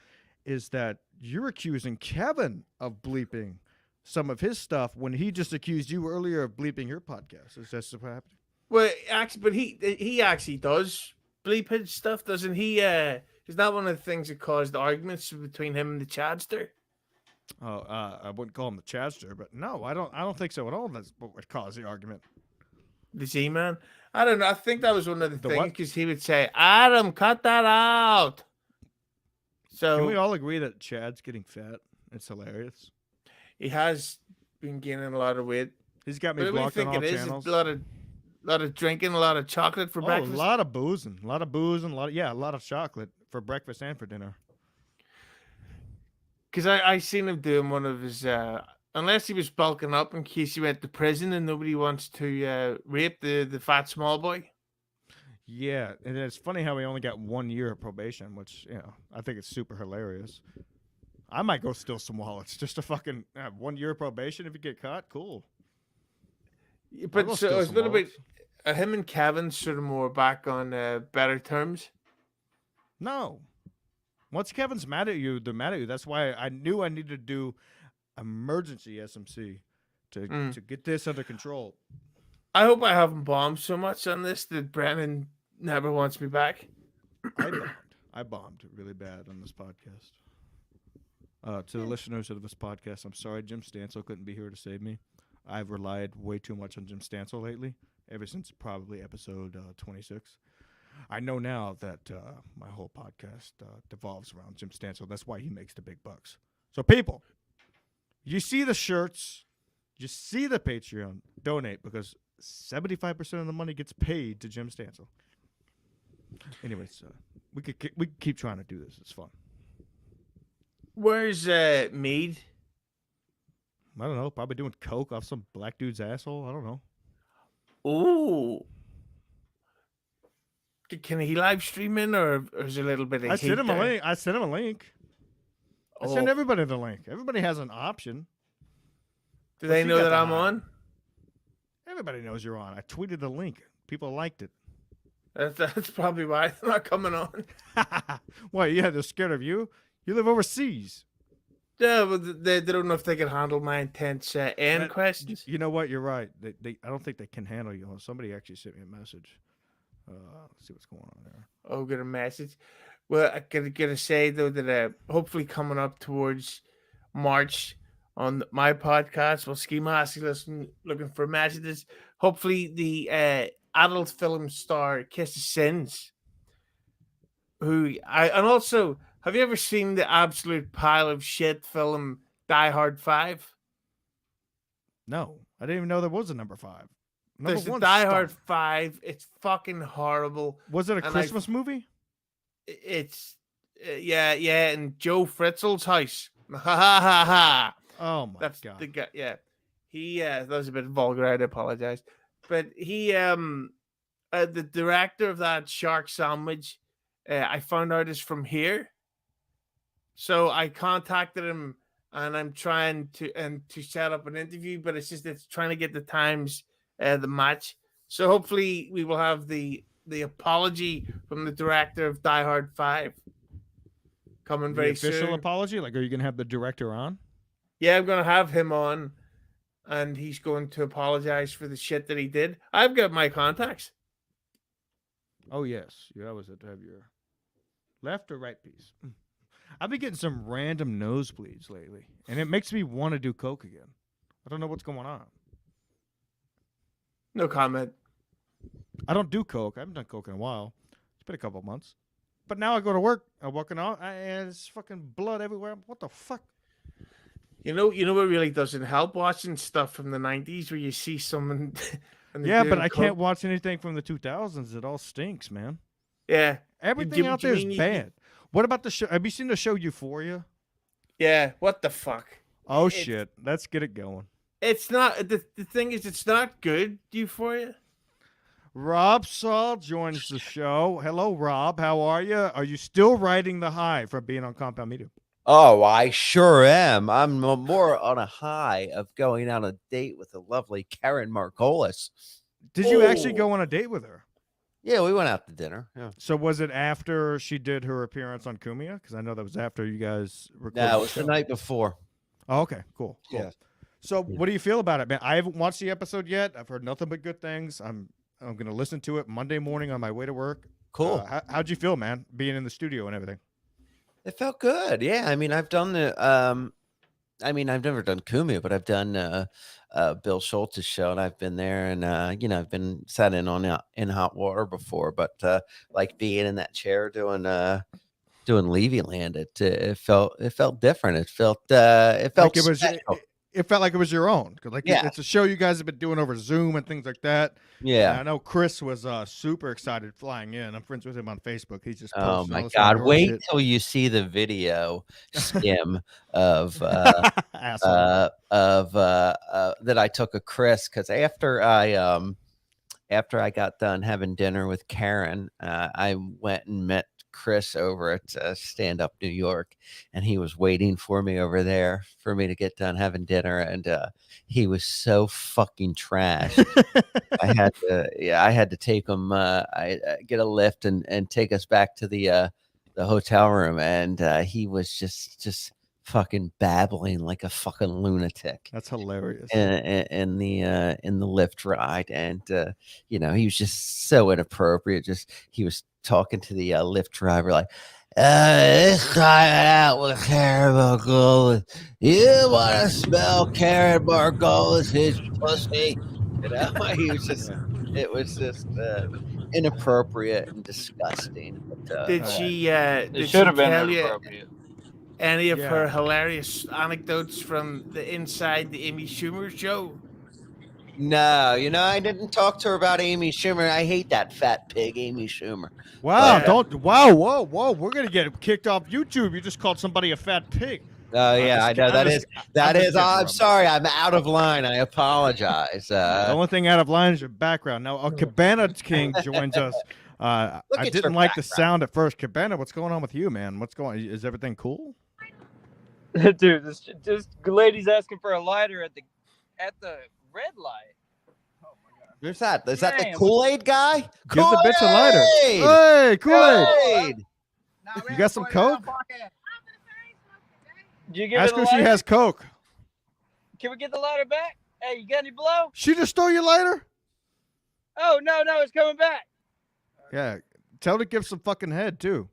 is that you're accusing Kevin of bleeping some of his stuff when he just accused you earlier of bleeping your podcast. Is that what happened? Well, actually, but he actually does bleep his stuff, doesn't he? Is that one of the things that caused arguments between him and the Chadster? Oh, I wouldn't call him the Chadster, but no, I don't think so at all. That's what would cause the argument. The Z-Man? I don't know. I think that was one of the things, because he would say, "Adam, cut that out." So can we all agree that Chad's getting fat? It's hilarious. He has been gaining a lot of weight. He's got me blocked on all channels. A lot of drinking, a lot of chocolate for breakfast. A lot of boozing, a lot of chocolate for breakfast and for dinner. Because I seen him doing one of his, unless he was bulking up in case he went to prison and nobody wants to rape the fat small boy. Yeah, and it's funny how he only got 1 year of probation, which, you know, I think it's super hilarious. I might go steal some wallets just to fucking 1 year of probation if you get caught. Cool. Yeah, I'll but go so steal it's some a little bit. bullets. Him and Kevin sort of more back on better terms. No. Once Kevin's mad at you, they're mad at you. That's why I knew I needed to do emergency SMC Mm. to get this under control. I hope I haven't bombed so much on this that Brennan never wants me back. I bombed really bad on this podcast. To the listeners of this podcast, I'm sorry Jim Stansel couldn't be here to save me. I've relied way too much on Jim Stansel lately, ever since probably episode 26. I know now that my whole podcast devolves around Jim Stansel. That's why he makes the big bucks. So, people, you see the shirts, you see the Patreon, donate because 75% of the money gets paid to Jim Stansel. Anyways, we could keep trying to do this. It's fun. Where's Mead? I don't know. Probably doing coke off some black dude's asshole. I don't know. Ooh. Can he live stream in, or is there a little bit of I heat sent him a there? link. I sent him a link. I Oh. send everybody the link. Everybody has an option. Do they Plus, you know got that the I'm high. on? Everybody knows you're on. I tweeted the link. People liked it. That's probably why they're not coming on. Why? Yeah, they're scared of you. You live overseas. Yeah, but they don't know if they can handle my intense end But questions. You know what? You're right. They I don't think they can handle you. Somebody actually sent me a message. Let's see what's going on there. Oh, get a message. Well, I gotta say though that hopefully coming up towards March on my podcast, well, Ski Mask looking for messages. Hopefully, the adult film star Kiss of Sins, and also, have you ever seen the absolute pile of shit film Die Hard 5? No, I didn't even know there was a number 5. Number There's the 1 Die Hard stunk. 5. It's fucking horrible. Was it a and I- Christmas movie? It's yeah, in Joe Fritzl's house. Ha ha ha ha. Oh my That's god! the guy. Yeah, he. That was a bit vulgar. I apologize, but he. The director of that Shark Sandwich, I found out is from here. So I contacted him, and I'm trying to set up an interview, but it's trying to get the times, the match. So hopefully we will have the apology from the director of Die Hard 5 coming The very official soon. apology? Like, are you gonna have the director on? Yeah, I'm gonna have him on, and he's going to apologize for the shit that he did. I've got my contacts. Oh yes, you always have to have your left or right piece. I've been getting some random nosebleeds lately, and it makes me want to do coke again. I don't know what's going on. No comment. I don't do coke. I haven't done coke in a while. It's been a couple of months. But now I go to work. I'm walking out, and there's fucking blood everywhere. What the fuck? You know what really doesn't help? Watching stuff from the 90s where you see someone. and they're Yeah, but doing I can't coke. watch anything from the 2000s. It all stinks, man. Yeah, Everything do- out do you there is mean you- bad. What about the show? Have you seen the show Euphoria? yeah. What the fuck? Oh It's- shit! Let's get it going. It's not the thing is it's not good. Euphoria. Rob Saul joins the show. Hello, Rob. How are you? Are you still riding the high from being on Compound Media? Oh, I sure am. I'm more on a high of going on a date with the lovely Karen Margolis. Did you actually Oh. go on a date with her? Yeah, we went out to dinner. Yeah. So was it after she did her appearance on Kumia? Because I know that was after you guys recorded. No, it was the show. night before. Oh, okay, cool. Yeah. So what do you feel about it, man? I haven't watched the episode yet. I've heard nothing but good things. I'm gonna listen to it Monday morning on my way to work. Cool. How'd you feel, man? Being in the studio and everything. It felt good. Yeah. I mean, I've done the I've never done Kumia, but I've done Bill Schultz's show, and I've been there, and I've been sat in on in hot water before, but like being in that chair doing Levy Land, it felt different. It felt Like it was. special. It felt like it was your own. 'Cause like Yeah. it's a show you guys have been doing over Zoom and things like that. Yeah. And I know Chris was super excited flying in. I'm friends with him on Facebook. He's just Oh posting all my this God! hard Wait shit. till you see the video skim of Asshole. that I took of Chris, because after I got done having dinner with Karen, I went and met Chris over at Stand Up New York, and he was waiting for me over there for me to get done having dinner, and he was so fucking trash. I had to take him. I get a lift and take us back to the hotel room, and he was just fucking babbling like a fucking lunatic. That's hilarious. In the lift ride, and he was just so inappropriate. He was talking to the lift driver like, this guy out with Karen Margolis. You want to smell Karen Margolis' his pussy? He was just. It was just inappropriate and disgusting. But, Did she? It Did she should have been tell you inappropriate. any of her Yeah. hilarious anecdotes from the inside the Amy Schumer show? No, I didn't talk to her about Amy Schumer. I hate that fat pig, Amy Schumer. Wow! But- Whoa! We're gonna get kicked off YouTube. You just called somebody a fat pig. Oh yeah, just I know kid- I'm just- that I'm is. just kidding, I'm Rob. sorry, I'm out of line. I apologize. The only thing out of line is your background. Now, Cabana King joins us. I Look at didn't your like the background. sound at first. Cabana, what's going on with you, man? What's going? Is everything cool? Dude, this lady's asking for a lighter at the red light. Oh my god. Who's that? Is that the Damn. Kool-Aid guy? Give the bitch a lighter. Kool-Aid! Hey, Kool-Aid! Kool-Aid! You got some Coke? Did you give Ask her her the if she lighter? has Coke. Can we get the lighter back? Hey, you got any blow? She just stole your lighter? Oh no, it's coming back. Yeah. Tell her to give some fucking head, too.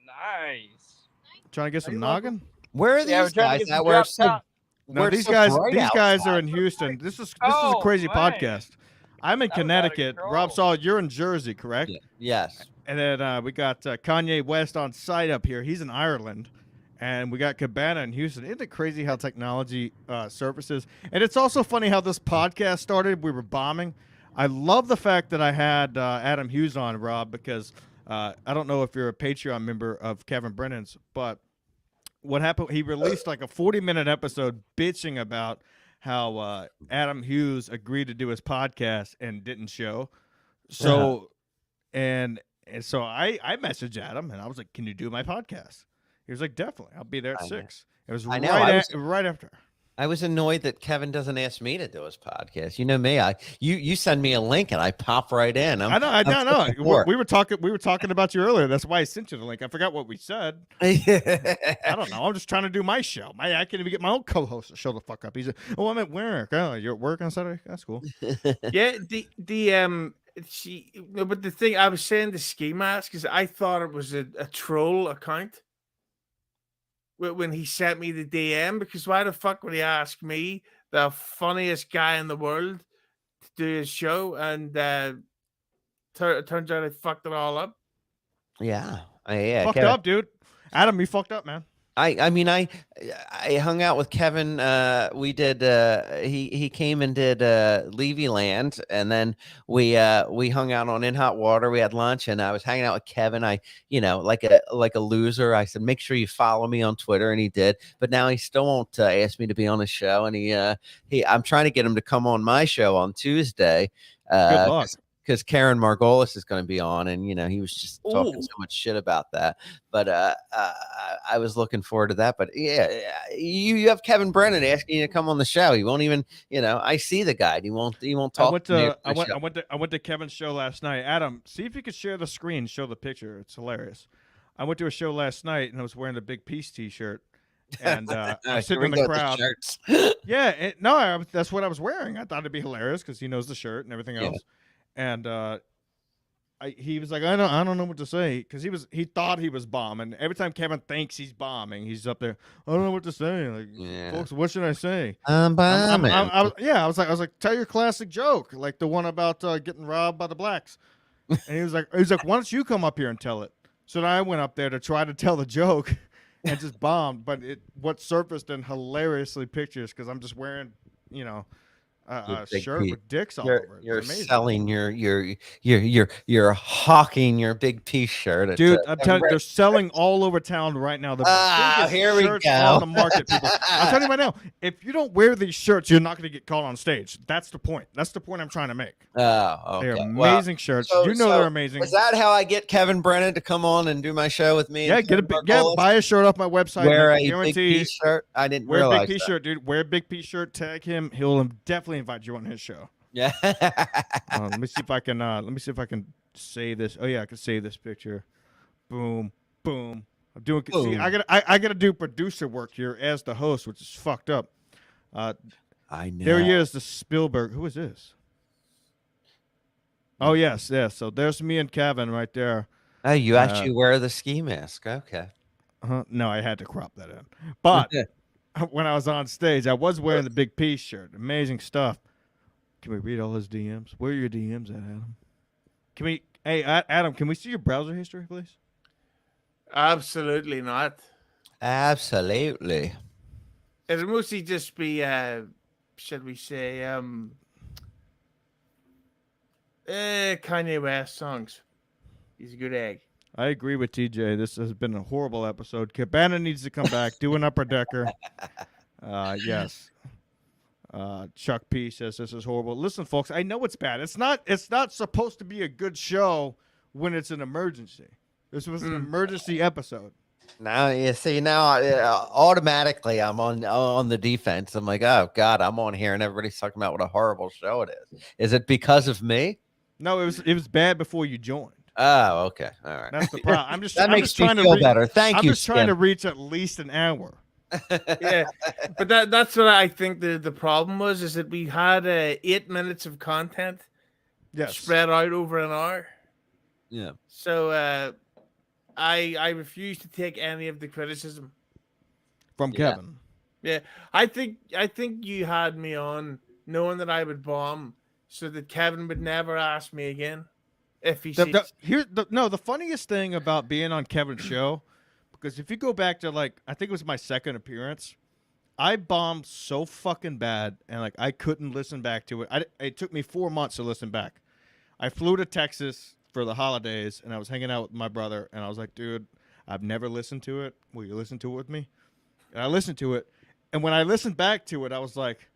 Nice. Trying to get some you noggin? Where are Yeah, we're these trying to guys get that some were drop so, top. No, we're these so guys bright are outside? in Houston. This is a Oh, crazy man. podcast. I'm in That was out of Connecticut. control. Rob Saul, you're in Jersey, correct? Yeah. Yes. And then we got Kanye West on site up here. He's in Ireland. And we got Cabana in Houston. Isn't it crazy how technology surfaces? And it's also funny how this podcast started. We were bombing. I love the fact that I had Adam Hughes on, Rob, because I don't know if you're a Patreon member of Kevin Brennan's, but what happened, he released like a 40-minute episode bitching about how Adam Hughes agreed to do his podcast and didn't show. So, and so I messaged Adam, and I was like, can you do my podcast? He was like, definitely. I'll be there at I know. 6. It was I know, I was- right after. I was annoyed that Kevin doesn't ask me to do his podcast. You know me. You send me a link and I pop right in. I know. I'm We were talking about you earlier. That's why I sent you the link. I forgot what we said. I don't know. I'm just trying to do my show. I can't even get my own co-host to show the fuck up. He's like, oh, I'm at work. Oh, you're at work on Saturday? That's cool. Yeah, she no, but the thing I was saying the ski mask is I thought it was a troll account when he sent me the DM, because why the fuck would he ask me, the funniest guy in the world, to do his show? And it turns out I fucked it all up. Yeah. Yeah. Fucked Kevin, up, dude. Adam, you fucked up, man. I mean, I hung out with Kevin. We did. He came and did Levy Land, and then we hung out on In Hot Water. We had lunch, and I was hanging out with Kevin. Like a loser, I said, make sure you follow me on Twitter, and he did. But now he still won't ask me to be on his show, and I'm trying to get him to come on my show on Tuesday. Good luck. Because Karen Margolis is going to be on, and he was just talking Ooh. so much shit about that. But I was looking forward to that. But yeah, you have Kevin Brennan asking you to come on the show. He won't even, I see the guy. He won't talk to me. I went to Kevin's show last night. Adam, see if you could share the screen, show the picture. It's hilarious. I went to a show last night and I was wearing the Big Peace T-shirt, and I'm sitting in the crowd. Yeah, that's what I was wearing. I thought it'd be hilarious because he knows the shirt and everything else. And he was like, I don't know what to say, because he thought he was bombing. Every time Kevin thinks he's bombing, he's up there. I don't know what to say. Like, folks, what should I say? I'm bombing. I was like, tell your classic joke, like the one about getting robbed by the blacks. And he was like, why don't you come up here and tell it? So then I went up there to try to tell the joke, and just bombed. But what surfaced in hilariously pictures, because I'm just wearing, Your a big shirt P. with dicks all You're over it. you're It's amazing. selling you're hawking your big P shirt at Dude, I'm telling you, every- they're selling all over town right now. The biggest here we shirts go. on the market, people. I'm telling you right now, if you don't wear these shirts, you're not going to get called on stage. That's the point. That's the point I'm trying to make. Oh, They're okay. amazing shirts. So- you know so they're amazing. Is that how I get Kevin Brennan to come on and do my show with me? Yeah, and get a Kevin yeah, Margolis? buy a shirt off my website. Wear and I a big guarantee P shirt. I didn't wear a realize big P that. shirt, dude. Wear a big P shirt. Tag him. He'll definitely invite you on his show. Yeah. Let me see if I can. Let me see if I can save this. Oh yeah, I can save this picture. Boom, boom. I'm doing. See, Boom. I gotta do producer work here as the host, which is fucked up. I know. There he is, the Spielberg. Who is this? Oh yes, yes. So there's me and Kevin right there. Oh, you actually wear the ski mask. Okay. No, I had to crop that in. But when I was on stage, I was wearing the big P shirt. Amazing stuff. Can we read all his DMs? Where are your DMs at, Adam? Can we? Hey, Adam, can we see your browser history, please? Absolutely not. Absolutely. It'll mostly just be, should we say, Kanye West songs. He's a good egg. I agree with TJ. This has been a horrible episode. Cabana needs to come back, do an upper decker. Yes. Chuck P says this is horrible. Listen, folks, I know it's bad. It's not supposed to be a good show when it's an emergency. This was an emergency episode. Now you see, automatically I'm on the defense. I'm like, oh God, I'm on here and everybody's talking about what a horrible show it is. Is it because of me? No, it was bad before you joined. Oh, okay, all right. That's the problem. I'm just That I'm makes just me trying feel to better. Thank I'm you. just trying to reach at least an hour. Yeah, but that's what I think the problem was, is that we had 8 minutes of content Yes. spread out over an hour. Yeah. So I refuse to take any of the criticism From Yeah. Kevin. Yeah, I think you had me on knowing that I would bomb, so that Kevin would never ask me again if he sees. The funniest thing about being on Kevin's show, because if you go back to I think it was my second appearance, I bombed so fucking bad and I couldn't listen back to it. It took me 4 months to listen back. I flew to Texas for the holidays and I was hanging out with my brother and I was like, dude, I've never listened to it. Will you listen to it with me? And I listened to it. And when I listened back to it, I was like,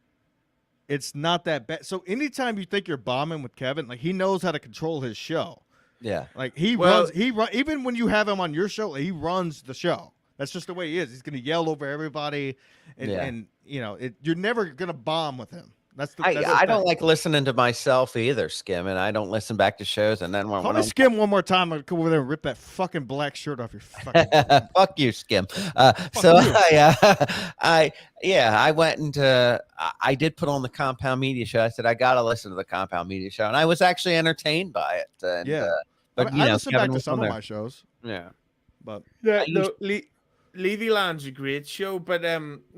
it's not that bad. So anytime you think you're bombing with Kevin, he knows how to control his show. Yeah. Even when you have him on your show, he runs the show. That's just the way he is. He's going to yell over everybody, and you're never going to bomb with him. I don't like listening to myself either, Skim, and I don't listen back to shows. And then when Call me I'm Skim one more time, I'll come over there and rip that fucking black shirt off your fucking. fuck you, Skim. I went into I did put on the Compound Media Show. I said I gotta listen to the Compound Media Show, and I was actually entertained by it. And, but I listen back to some of my shows. Yeah, but Yeah, Levy Land's a great show, but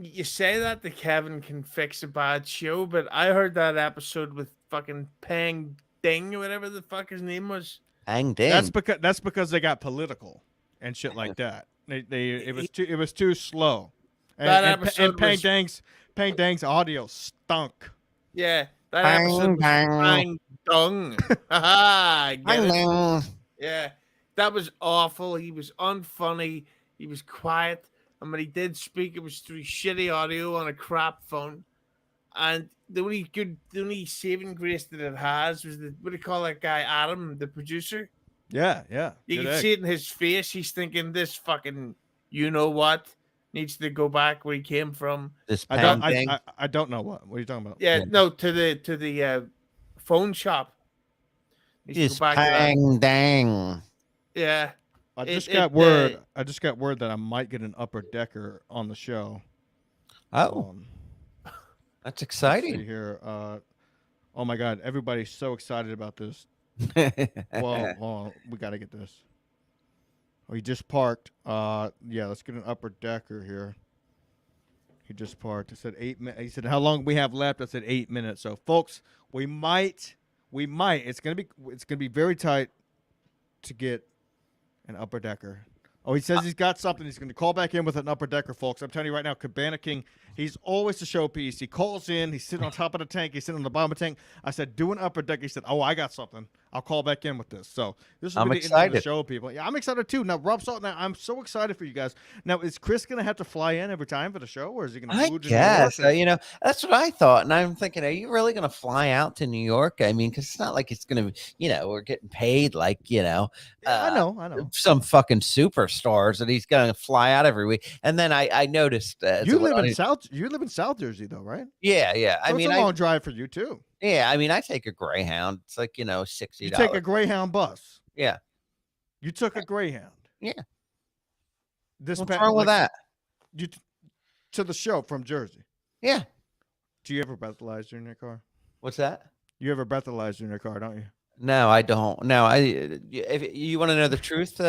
you say that the Kevin can fix a bad show, but I heard that episode with fucking Pang Ding or whatever the fuck his name was. Pang Ding. That's because they got political and shit like that. It was too slow. And Pang Dang's audio stunk. Yeah, that episode was Pang Dung. I get it. Yeah, that was awful. He was unfunny. He was quiet, and when he did speak, it was through shitty audio on a crap phone. And the only saving grace that it has was what do you call that guy, Adam, the producer? Yeah. You can see it in his face. He's thinking this fucking, you know what, needs to go back where he came from. This I don't know what. What are you talking about? Yeah, no, to the phone shop. This Pang Dang. Yeah. I just got word that I might get an upper decker on the show. Oh, that's exciting. Let's see here. Oh my God, everybody's so excited about this. Well, we got to get this. Oh, he just parked. Yeah, let's get an upper decker here. He just parked. I said 8 minutes. He said, "How long we have left?" I said 8 minutes. So, folks, we might. It's gonna be very tight to get an upper decker. Oh, he says he's got something. He's going to call back in with an upper decker, folks. I'm telling you right now, Cabana King He's always the showpiece. He calls in. He's sitting on top of the tank. He's sitting on the bottom of the tank. I said, do an upper deck. He said, oh, I got something. I'll call back in with this. So this will I'm be the end of the excited. show, people. Yeah, I'm excited too. Now, Rob Salt, now I'm so excited for you guys. Now, is Chris going to have to fly in every time for the show, or is he going to I move to guess, New York? you know, that's what I thought. And I'm thinking, are you really going to fly out to New York? I mean, because it's not like it's going to, you know, we're getting paid like, you know, I know. some fucking superstars that he's going to fly out every week. And then I noticed You live in South Jersey, though, right? Yeah. So I mean, it's a long drive for you too. yeah, I mean, I take a Greyhound. It's like, you know, $60. You take a Greyhound bus. Yeah. You took a Greyhound. Yeah. What's wrong with that? You to the show from Jersey. Yeah. Do you ever breathalyzer in your car? What's that? You ever breathalyzer in your car, don't you? No, I don't. No, if you want to know the truth,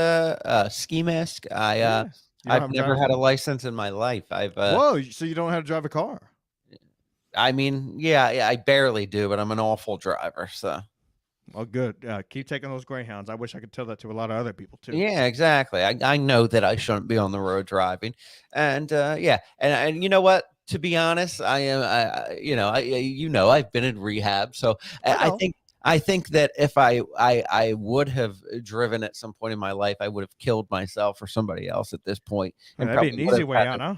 ski mask, I've never had a license in my life. Whoa, so you don't know how to drive a car? I mean, yeah, I barely do, but I'm an awful driver. So, well, good. Keep taking those Greyhounds. I wish I could tell that to a lot of other people too. yeah, exactly. I know that I shouldn't be on the road driving, and yeah, and you know what? To be honest, I am. I've been in rehab, so I think that if I would have driven at some point in my life, I would have killed myself or somebody else at this point. And that'd be an easy way out, huh?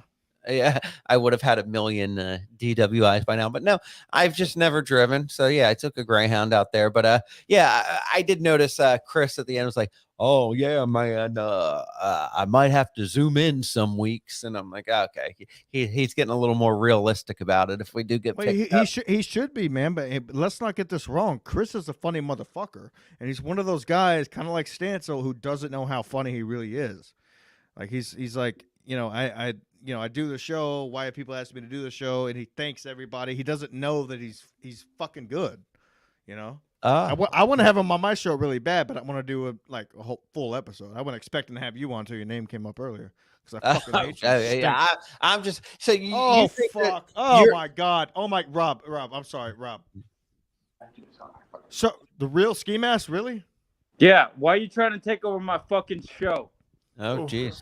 Yeah, I would have had 1 million DWIs by now, but no, I've just never driven. So yeah, I took a Greyhound out there, but yeah, I did notice Chris at the end was like, "Oh yeah, man, I might have to zoom in some weeks," and I'm like, okay, he's getting a little more realistic about it if we do get picked up. He should be, man. But let's not get this wrong. Chris is a funny motherfucker, and he's one of those guys, kind of like Stancil, who doesn't know how funny he really is. Like he's like, I do the show. Why people ask me to do the show, and he thanks everybody. He doesn't know that he's fucking good, you know. I want to have him on my show really bad, but I want to do a whole full episode. I wasn't expecting to have you on until your name came up earlier because I fucking hate you. Yeah, I'm just so you. Oh you think fuck! Oh my god! Oh my Rob. I'm sorry, Rob. So the real ski mask, really? Yeah. Why are you trying to take over my fucking show? Oh jeez.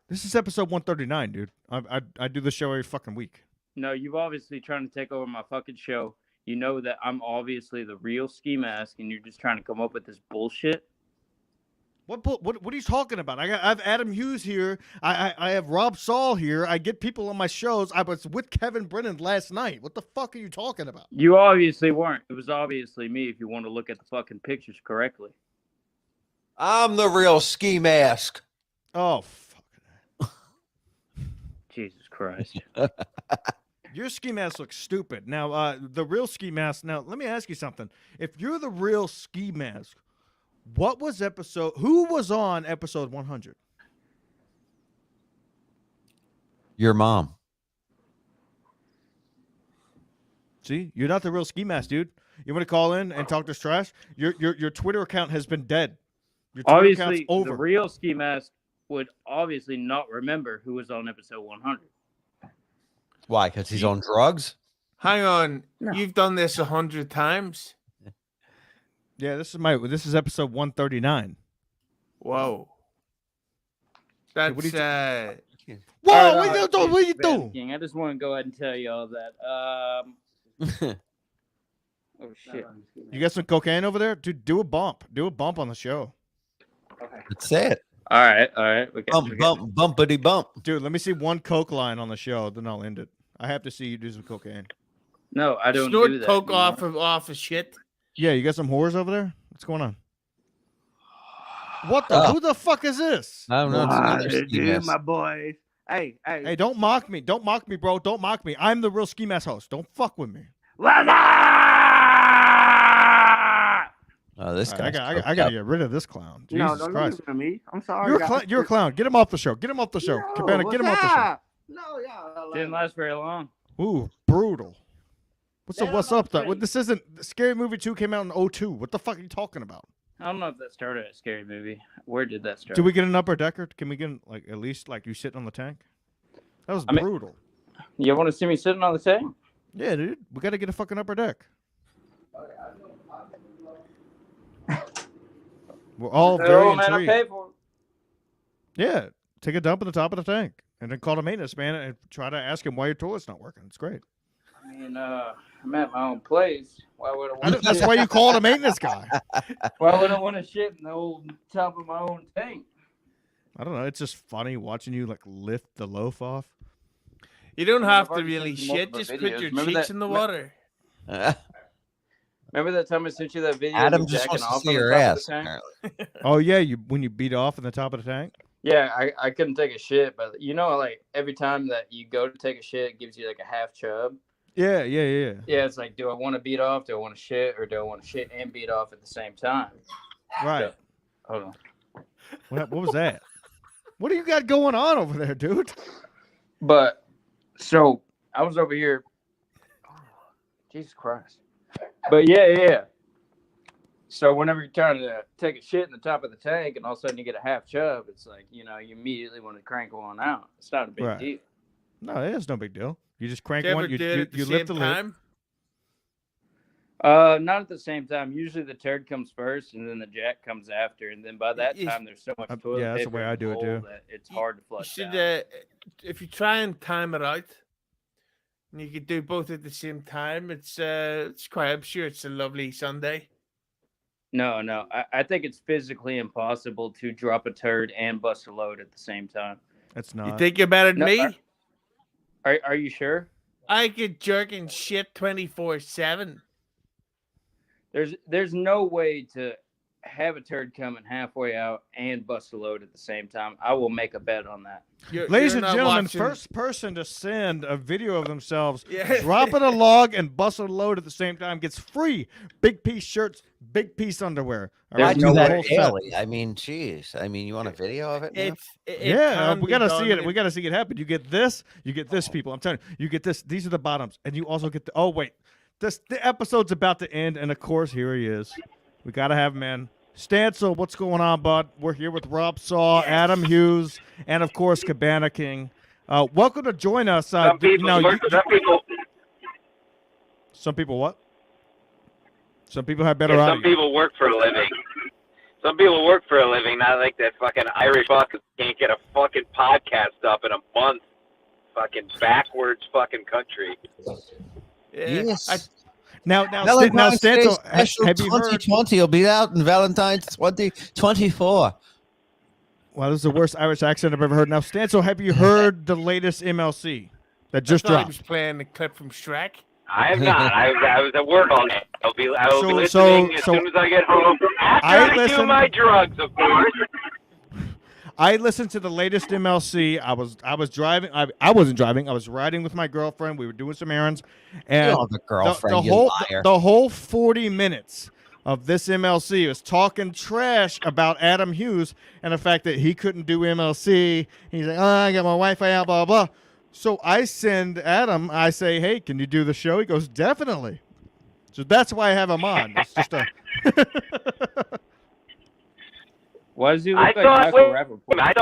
This is episode 139, dude. I do the show every fucking week. No, you've obviously trying to take over my fucking show. You know that I'm obviously the real ski mask, and you're just trying to come up with this bullshit. What are you talking about? I have Adam Hughes here. I have Rob Saul here. I get people on my shows. I was with Kevin Brennan last night. What the fuck are you talking about? You obviously weren't. It was obviously me if you want to look at the fucking pictures correctly. I'm the real ski mask. Oh, fuck. Jesus Christ. Your ski mask looks stupid. Now, the real ski mask. Now, let me ask you something. If you're the real ski mask, who was on episode 100? Your mom. See, you're not the real ski mask, dude. You want to call in and talk this trash? Your Twitter account has been dead. Your Twitter account's Obviously, over. the real ski mask would obviously not remember who was on episode 100. Why? Because he's on drugs? Hang on. No. You've done this 100 times? Yeah, this is episode 139. Whoa. That's what uh Whoa, what are you doing? King, I just want to go ahead and tell you all that. Oh shit. You got some cocaine over there? Dude, do a bump. Do a bump on the show. That's it. All right. Bumpity bump. Dude, let me see one coke line on the show, then I'll end it. I have to see you do some cocaine. No, I don't snort do that. coke off of shit. Yeah, you got some whores over there? What's going on? What the? Who the fuck is this? I don't know. Dude, my boys. Hey. Hey, don't mock me. Don't mock me, bro. Don't mock me. I'm the real ski mask host. Don't fuck with me. Oh, this Right, guy. I gotta get rid of this clown. Jesus No, don't Christ. listen to me. I'm sorry. You're a clown. Get him off the show. Get him off the show. Cabana, get him off the show. No, yeah. Didn't last very long. Ooh, brutal. What's up? great. Well, this isn't Scary Movie 2 came out in 02. What the fuck are you talking about? I don't know if that started at Scary Movie. Where did that start? Did we get an upper decker? Can we get at least you sitting on the tank? That was brutal. You want to see me sitting on the tank? Yeah, dude. We got to get a fucking upper deck. We're all very man, I intrigued. pay for it. Yeah, take a dump at the top of the tank. and then call the maintenance man and try to ask him why your toilet's not working. It's great. I mean, I'm at my own place. Why would I want to That's shit? why you call the maintenance guy. Why would I want to shit in the old top of my own tank? I don't know. It's just funny watching you like lift the loaf off. You don't I've have to already really seen some shit. multiple Just put videos. your Remember cheeks that- in the water. Remember that time I sent you that video? Adam of me just jacking wants to off see on the your top of the ass. tank? Apparently. Oh yeah, when you beat off in the top of the tank. Yeah, I couldn't take a shit, but like every time that you go to take a shit, it gives you like a half chub. Yeah. Yeah, it's like, do I want to beat off? Do I want to shit? Or do I want to shit and beat off at the same time? Right. Hold on. What was that? What do you got going on over there, dude? But, so, I was over here. Oh, Jesus Christ. But yeah. So whenever you're trying to take a shit in the top of the tank and all of a sudden you get a half chub, it's like, you immediately want to crank one out. It's not a big Right. deal. No, it is no big deal. You just crank Do you one. ever You do it at the lift same the lid. time? Not at the same time. Usually the turd comes first and then the jack comes after. And then by that Yes. time, there's so much toilet yeah, that's the paper way I in do it, bowl too. that it's hard to You flush should, down. if you try and time it out, and you could do both at the same time, it's quite. I'm sure it's a lovely Sunday. No. I think it's physically impossible to drop a turd and bust a load at the same time. It's You not. think you're better than No, me? Are you sure? I could jerk and shit 24/7. There's no way to have a turd coming halfway out and bust a load at the same time. I will make a bet on that. Ladies You're and not gentlemen, watching- first person to send a video of themselves Yeah. dropping a log and busting a load at the same time gets free big piece shirts, big piece underwear. All I right, do the that whole set. daily. I mean, geez. I mean, you want a video of it? Now? Yeah, we gotta see it. We We gotta see it happen. You get this, people. I'm telling you, you get this. These are the bottoms, and you also get the. Oh wait, the episode's about to end, and of course here he is. We gotta have him in. Stancil, what's going on, bud? We're here with Rob Saw, Adam Hughes, and of course Cabana King. Welcome to join us. Some people Some people what? Some people have better Yeah, audio. some people work for a living. Some people work for a living, not like that fucking Irish fuck who can't get a fucking podcast up in a month. Fucking backwards fucking country. Yes. Now, Valentine's Day Stancil, special have you heard? 2020 will be out in Valentine's 2024. Well, this is the worst Irish accent I've ever heard. Now, Stancil, have you heard the latest MLC that just I thought he dropped? was playing the clip from Shrek. I have not. I was at work all day. I will be So- listening as so soon as I get home. After I I do listen- my drugs, of course. I listened to the latest MLC. I was driving. I wasn't driving. I was riding with my girlfriend. We were doing some errands, and Oh, the girlfriend, you whole liar. the whole 40 minutes of this MLC was talking trash about Adam Hughes and the fact that he couldn't do MLC. He's like, "Oh, I got my Wi-Fi out, blah blah." So I send Adam. I say, "Hey, can you do the show?" He goes, "Definitely." So that's why I have him on. It's just a. Why does he I look like thought, Michael wait, Rappaport? I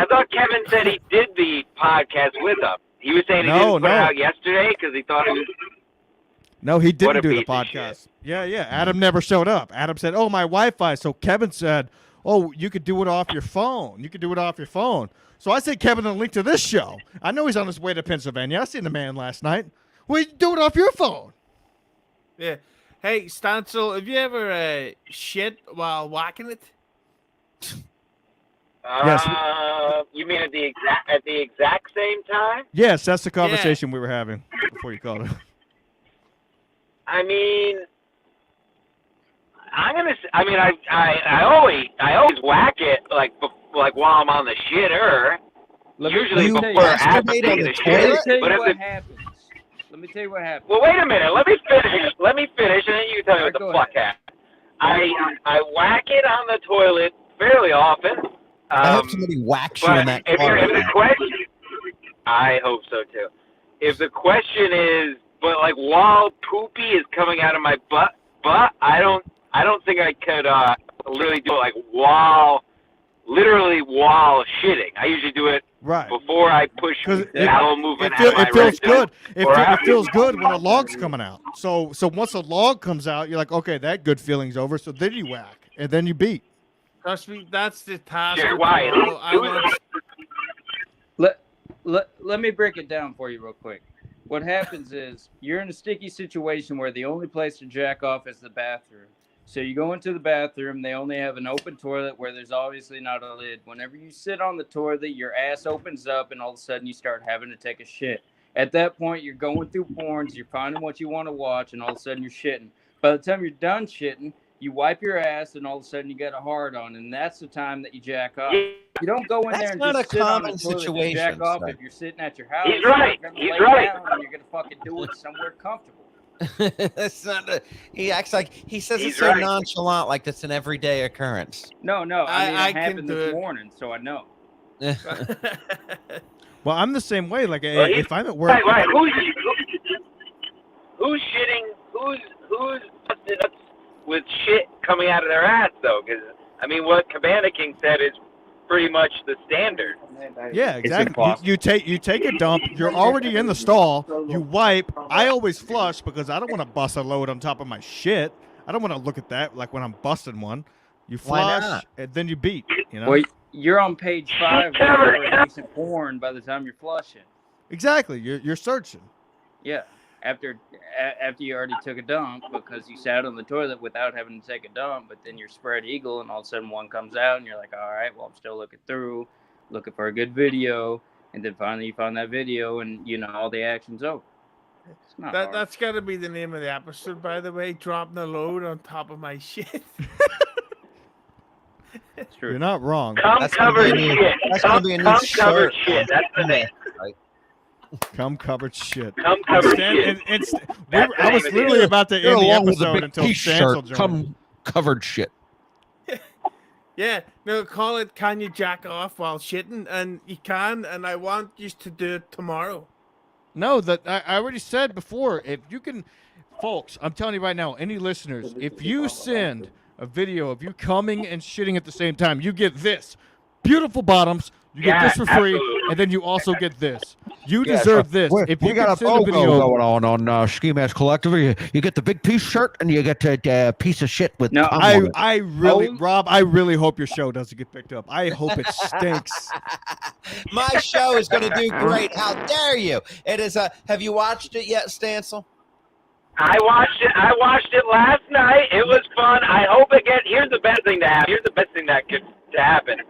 thought Kevin said he did the podcast with us. He was saying he No, didn't put it no. out yesterday because he thought it was. No, he What didn't a do the piece of podcast. Yeah. Adam never showed up. Adam said, "Oh, my Wi-Fi." So Kevin said, "Oh, you could do it off your phone. You could do it off your phone." So I sent Kevin a link to this show. I know he's on his way to Pennsylvania. I seen the man last night. Well, you do it off your phone. Yeah. Hey, Stancil, have you ever shit while whacking it? Yes. You mean at the exact same time? Yes, that's the conversation we were having before you called it. I mean, I always whack it like while I'm on the shitter. Usually you before or after masturbate on taking the a toilet? shit. But if what it, happens. Let me tell you what happens. well, wait a minute. Let me finish, and then you tell me what the Go fuck ahead. happened. I whack it on the toilet fairly often. I hope somebody whacks you But in that if toilet. the question, I hope so too. If the question is, but like while poopy is coming out of my butt, I don't think I could literally do it like literally while shitting. I usually do it Right. before I push 'Cause the bowel movement out of my it feels rectum. good. It or after. feels good when a log's coming out. So once a log comes out, you're like, okay, that good feeling's over. So then you whack, and then you beat. Trust me, that's the task. Sure, for why? tomorrow. I want let me break it down for you real quick. What happens is you're in a sticky situation where the only place to jack off is the bathroom. So you go into the bathroom, they only have an open toilet where there's obviously not a lid. Whenever you sit on the toilet, your ass opens up and all of a sudden you start having to take a shit. At that point, you're going through porns, you're finding what you want to watch, and all of a sudden you're shitting. By the time you're done shitting, you wipe your ass and all of a sudden you get a hard on, and that's the time that you jack off. You don't go in That's there and not just a sit on the common toilet and situation, jack off son. if you're sitting at your house. He's right. You're gonna He's lay right. down and you're gonna fucking do it somewhere comfortable. That's not he acts like he says He's it's so right. nonchalant, like it's an everyday occurrence. No, I mean I it can happened do this it. morning, so I know. Well, I'm the same way. Like, Well, if I'm at work, Right. Who's shitting? Who's busted up with shit coming out of their ass though? Because I mean, what Cabana King said is pretty much the standard. yeah, It's exactly. impossible. You take a dump. You're already in the stall. You wipe. I always flush because I don't want to bust a load on top of my shit. I don't want to look at that like when I'm busting one. You Why flush not? and then you beat. You know. Well, you're on page 5 for a decent porn by the time you're flushing. Exactly. You're searching. Yeah, after you already took a dump because you sat on the toilet without having to take a dump, but then you're spread eagle and all of a sudden one comes out and you're like, all right, well, I'm still looking for a good video, and then finally you find that video and all the action's over. It's not hard. That's got to be the name of the episode, by the way. Dropping a load on top of my shit. It's true. You're not wrong. Cum That's gonna covered be a new- shit. that's gonna be a new Cum covered shirt. shit. That's the name. Cum covered shit. Cum covered Stan- shit. I was literally about to end the episode until Stancil T-shirt, joined. come covered shit. Yeah, no, call it "Can you jack off while shitting?" And you can, and I want you to do it tomorrow. No, that I already said before. If you can, folks, I'm telling you right now, any listeners, if you send a video of you coming and shitting at the same time, you get this. Beautiful bottoms. You get this for free, absolutely. and then you also get this. You Yeah, deserve this. If we you got can a send a BOGO video, going on Ski Mask Collective. You get the big piece shirt and you get the piece of shit with No, cum on it. I really, Oh. Rob, I really hope your show doesn't get picked up. I hope it stinks. My show is going to do great. How dare you? It is have you watched it yet, Stancil? I watched it last night. It was fun. I hope it gets. Here's the best thing to happen. Here's the best thing that could to happen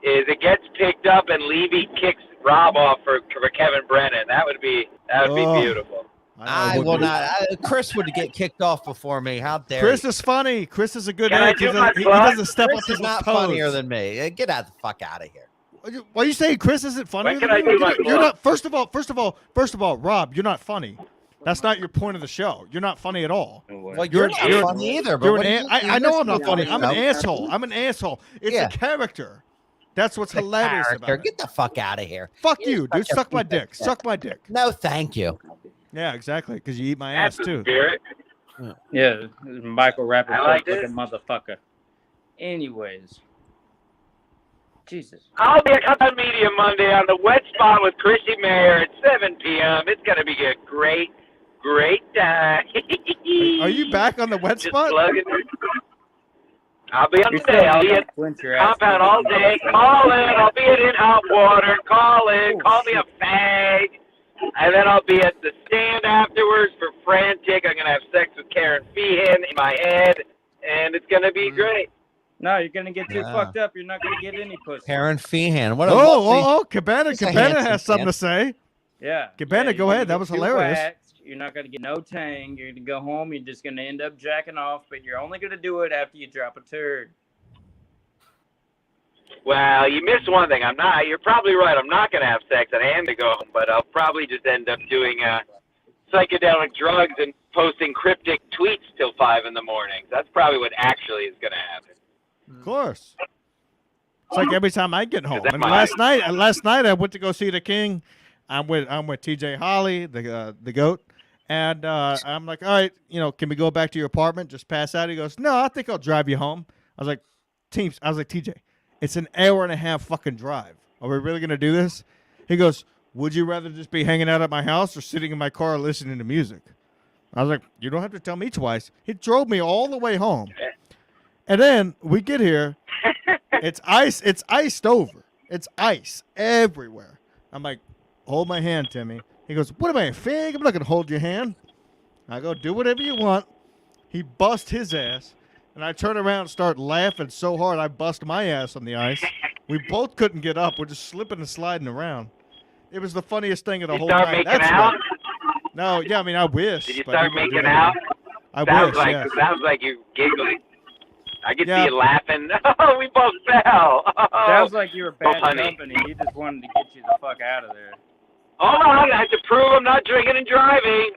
is it gets picked up and Levy kicks Rob off for Kevin Brennan. That would be Oh. beautiful. I will not. Chris would get kicked off before me. How dare Chris you? is funny. Chris is a good Can I egg. do He my doesn't, he plug? doesn't step Chris up is to not toes. funnier than me. Get out the fuck out of here. Why you saying Chris isn't funny? When can I do my You're plug? not. First of all, Rob, you're not funny. That's not your point of the show. You're not funny at all. Well, you're not you're- funny either. But You're what an do a- you- I know I'm not listen funny. to I'm an yourself. asshole. I'm an asshole. It's Yeah. a character. That's what's The hilarious character. about it. Get the fuck out of here. Fuck You're you, such dude. a Suck my piece of dick. shit. Suck my dick. No, thank you. Yeah, exactly. Because you eat my That's ass the too. spirit. Yeah, Michael Rappaport I like looking this. motherfucker. Anyways. Jesus. I'll be at Cut Media Monday on the Wet Spot with Chrissy Mayer at 7 p.m. It's going to be a great time. Are you back on the wet Just spot? plugging it. I'll be on You're today. I'll be still at clench your ass. Compound all day. Call in. I'll be in hot water. Call in. Call me a fag. And then I'll be at the stand afterwards for Frantic. I'm going to have sex with Karen Feehan in my head. And it's going to be great. No, you're gonna get too Yeah. fucked up. You're not gonna get any pussy. Karen Feehan. What a Oh, lovely- Cabana. He's a Cabana handsome has something man. to say. Yeah. Cabana, you're go gonna ahead. That get was too hilarious. waxed. You're not gonna get no tang. You're gonna go home. You're just gonna end up jacking off, but you're only gonna do it after you drop a turd. Well, you missed one thing. You're probably right. I'm not going to have sex. I am to go home, but I'll probably just end up doing psychedelic drugs and posting cryptic tweets till 5 in the morning. That's probably what actually is going to happen. Of course. It's like every time I get home. that's And my- last night I went to go see the King. I'm with TJ Holly, the goat, and I'm like, all right, can we go back to your apartment? Just pass out. He goes, no, I think I'll drive you home. I was like, TJ, it's an hour and a half fucking drive. Are we really gonna do this? He goes, would you rather just be hanging out at my house or sitting in my car listening to music? I was like, you don't have to tell me twice. He drove me all the way home. And then we get here, it's ice. It's iced over. It's ice everywhere. I'm like, hold my hand, Timmy. He goes, what am I, a fig? I'm not going to hold your hand. I go, do whatever you want. He bust his ass. And I turn around and start laughing so hard I bust my ass on the ice. We both couldn't get up. We're just slipping and sliding around. It was the funniest thing of the You whole start time. making out? No, yeah, I mean, I wish. Did you but start he wouldn't do making that. out? I Sounds wish, like yeah. sounds like you're giggling. I could Yeah. see you laughing. Oh, we both fell. Oh, Sounds like you were bad honey. company. He just wanted to get you the fuck out of there. Hold on, I have to prove I'm not drinking and driving.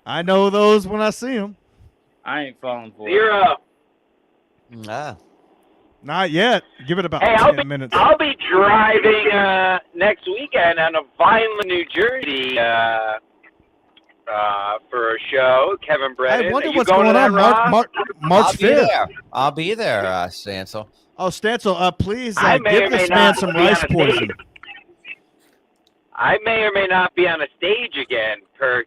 I know those when I see them. I ain't falling for it. 0. Ah. Not yet. Give it about Hey, 10 minutes. I'll be driving next weekend out of Vineland, New Jersey, for a show. Kevin Brennan. I wonder Are you what's going going to on that, Rob? March I'll be 5th. there. I'll be there, Stancil. Oh, Stancil, please I may or give may this not man some be on rice a poison. stage. I may or may not be on a stage again, per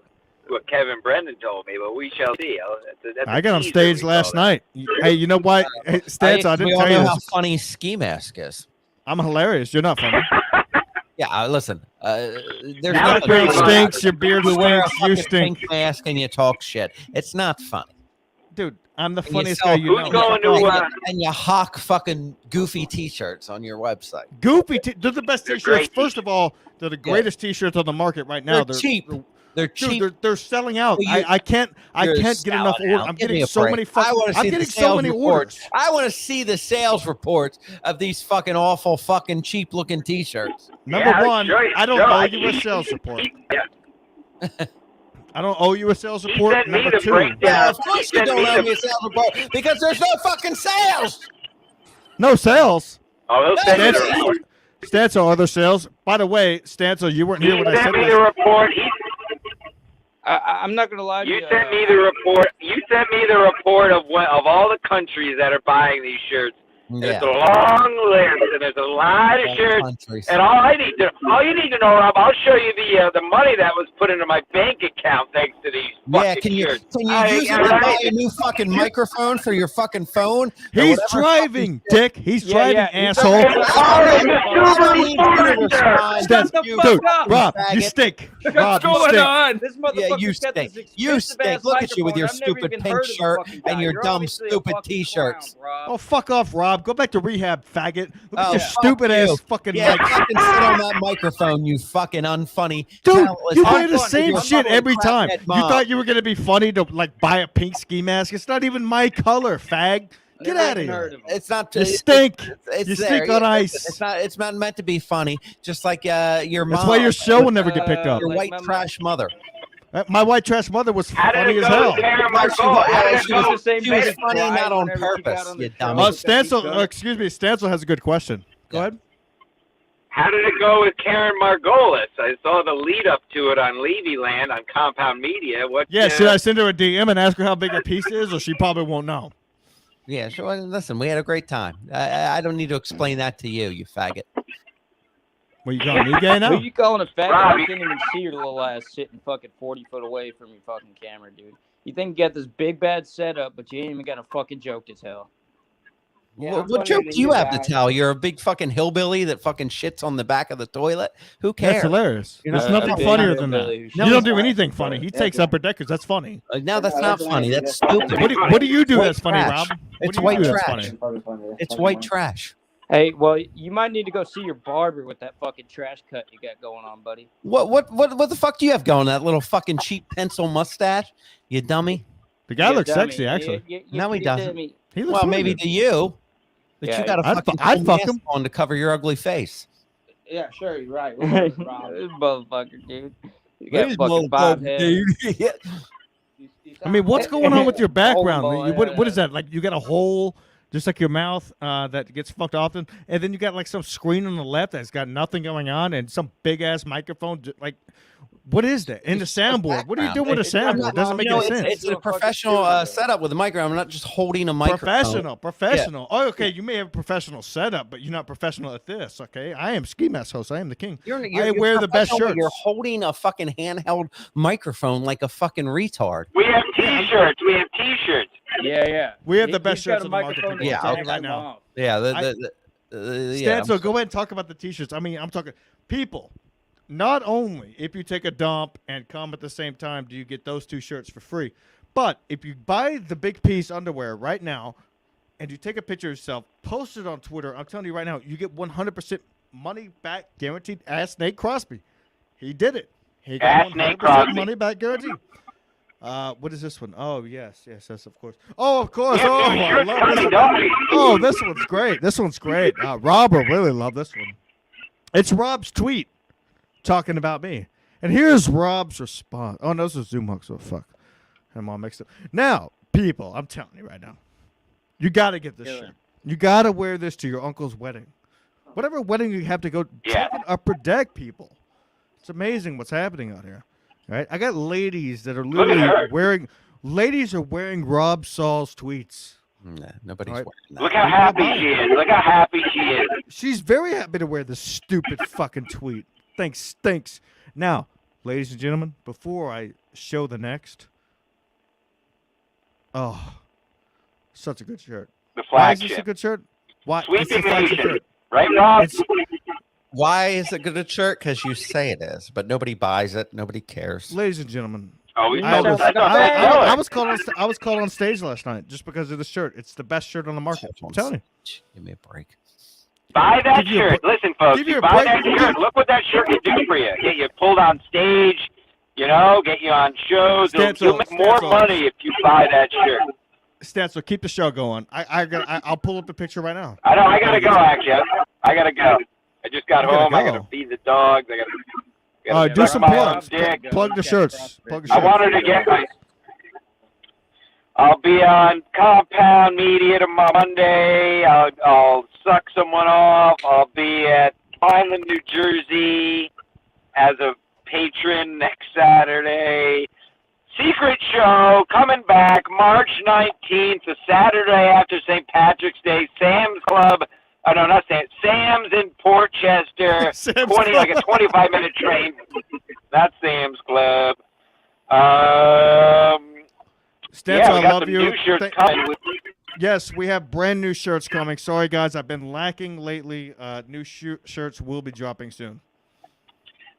what Kevin Brennan told me, but we shall see. That's I got on teaser, stage we last call that. night. Hey, you know what? Hey, Stancil, I we didn't all tell you know how this. funny Ski Mask is. I'm hilarious. You're not funny. Yeah, listen. There's That Your was nothing pretty background funny. stinks. Your beard You wear a stinks. You fucking stink. pink mask and you talk shit. It's not funny. Dude, I'm the And funniest sell- guy you Who's know. going to, And you, uh, and you hawk fucking goofy T-shirts on your website. Goofy. They're the best They're T-shirts. great First of all, they're the greatest T-shirts on the market right now. They're cheap. They're cheap. Dude, they're selling out. Well, I can't You're get enough selling orders. out. I'm Give me getting a so break. many I fucking. want to I'm see the getting so sales many reports. orders. I want to see the sales reports of these fucking awful fucking cheap looking T-shirts. Number Yeah, one, sure, I don't sure. owe you a sales report. Yeah. I don't owe you a sales He report. sent me Number the two, breakdown. Yeah, of course He you sent don't me owe the- me a sales report because there's no fucking sales. no sales. Oh, he'll send me the Stancil, report. Stancil, are there sales? By the way, Stancil, you weren't He here when I sent said me this. the report. I'm not gonna lie to you. You sent me the report. You sent me the report of all the countries that are buying these shirts. Yeah. There's a long list, and there's a lot of shirts. Countries. And all you need to know, Rob, I'll show you the money that was put into my bank account thanks to these Yeah, fucking can you shirts. use it to buy a new fucking microphone for your fucking phone? or He's whatever driving, Dick. He's Yeah, driving, yeah, he's asshole. driving. I don't need you to respond. Stats, the dude, fuck up, Rob, faggot. you stink. What's Rob, you going stink. on? This motherfucker's Yeah, you got this stink. You expensive stink. ass Look at you with your microphone. I've never stupid even pink heard of the shirt fucking and guy. your You're dumb, obviously a stupid fucking T-shirts. clown, Rob. Oh, fuck off, Rob. Go back to rehab, faggot. Look at Oh, your fuck stupid ass you. fucking Yeah, mic. fucking sit on that microphone, you fucking unfunny. Dude, talentless you fuck. wear the unfunny. same I'm shit not every crap time. that You mom. thought you were gonna be funny to like buy a pink ski mask. It's not even my color, fag. Get Never out of even here. heard of him. It's not. You it's- stink. It's You there. stink on Yeah, ice. It's not. It's not meant to be funny. Just like your mom. That's why your show will never get picked up. Your Like white my mom. trash mother. My white trash mother was How did funny it as go hell. with Karen No, she Markle? was- How did it she was go? the same she was bed funny, cried not on whenever she got purpose, on the you show. dummy. Stancil, excuse me, Stancil has a good question. Go Yeah. ahead. How did it go with Karen Margolis? I saw the lead up to it on Levy Land on Compound Media. What? Yeah, should I send her a DM and ask her how big a piece is, or she probably won't know? Yeah, sure. Listen, we had a great time. I don't need to explain that to you, you faggot. Well, you calling me gay Who now? you calling a faggot? Rob, I can't even see your little ass sitting fucking 40 foot away from your fucking camera, dude. You think you got this big bad setup, but you ain't even got a fucking joke to tell. Yeah, what I'm what funnier joke than do you have to guys. tell? You're a big fucking hillbilly that fucking shits on the back of the toilet. Who That's cares? hilarious. You're There's not- nothing big funnier than that. hillbilly who You don't shits do on- anything funny. He takes upper deckers. That's funny. No, that's not That's funny. funny. That's That's stupid. What do you do White that's funny, trash. Rob? It's What do you white do that's trash. funny? Probably funny. That's It's fucking white funny. trash. Hey, well, you might need to go see your barber with that fucking trash cut you got going on, buddy. What the fuck do you have going? That little fucking cheap pencil mustache, you dummy. The guy You looks dummy. sexy, actually. No, he doesn't. dummy. He looks Well, really maybe good. to you, but Yeah, you got a I'd fucking I'd full fuck mask him. on to cover your ugly face. Yeah, sure, you're right. This Rob. motherfucker, dude. You got These fucking five motherfuckers, heads. dude. Yeah. I mean, what's going on with your background? boy, What is that? Like, you got a hole just like your mouth that gets fucked often, and then you got like some screen on the left that's got nothing going on, and some big ass microphone. Like, what is that? And the It's a soundboard. What are you background. doing with a It's not- soundboard? It doesn't make you know, any sense. It's a professional setup with a microphone. I'm not just holding a microphone. Professional. Oh, okay. You may have a professional setup, but you're not professional at this. Okay, I am Ski Mask host. I am the king. You're I wear the best professional, but shirts. You're holding a fucking handheld microphone like a fucking retard. We have T-shirts. We have T-shirts. Yeah. We have the He- best he's got shirts a on the market. microphone people. Yeah, I'm telling you that's right got now. off. Yeah, yeah. Stan, so go ahead and talk about the T-shirts. I mean, I'm talking people. Not only if you take a dump and come at the same time, do you get those 2 shirts for free, but if you buy the Big Piece underwear right now, and you take a picture of yourself, post it on Twitter, I'm telling you right now, you get 100% money back guaranteed. Ask Nate Crosby. He did it. He got Ask Nate 100% Crosby. money back guaranteed. What is this one? Oh, yes, of course. Oh, of course. We have Oh, new I shirts love coming, this one. don't we? Oh, this one's great. This one's great. Rob will really love this one. It's Rob's tweet talking about me. And here's Rob's response. Oh, no, this is Zoom Hooks. Oh, fuck. I'm all mixed up. Now, people, I'm telling you right now, you got to get this shirt. You got to wear this to your uncle's wedding. Whatever wedding you have to go, take an upper deck, people. It's amazing what's happening out here. Right? I got ladies that are literally wearing Rob Saul's tweets. Nah, nobody's Right. wearing that. Look how happy she is. Look how happy she is. She's very happy to wear this stupid fucking tweet. Thanks. Now, ladies and gentlemen, before I show the next, such a good shirt. The Why is this a flagship. good shirt? Why? Sweeping It's a flagship nation. shirt. Right, Rob? It's, Why is it good shirt? Because you say it is, but nobody buys it. Nobody cares. ladies and gentlemen, Oh, we I sold was, it. I was called on stage last night just because of the shirt. It's the best shirt on the market. I'm telling you. Give me a break. Buy that Give you a shirt. break. Listen, folks, Give you you a buy break. that shirt. Look what that shirt can do for you. Get you pulled on stage, get you on shows. You'll make more money if you buy that shirt. Stancil, keep the show going. I'll pull up the picture right now. I know. I gotta go. Actually, I gotta go. I just got You gotta home. I go. gotta feed the dogs. I gotta. Do some suck my own plugs. dick. Plug the shirts. Plug the I shirts. wanted to get my. I'll be on Compound Media tomorrow Monday. I'll suck someone off. I'll be at Vineland, New Jersey, as a patron next Saturday. Secret show coming back March 19th, a Saturday after St. Patrick's Day. Sam's Club. Oh no, not Sam's. Sam's in Port Chester. Sam's like a 25-minute train. Not Sam's Club. Stancil, Yeah, we I got love some you. new shirts coming. Yes, we have brand new shirts coming. Sorry, guys, I've been lacking lately. New shirts will be dropping soon.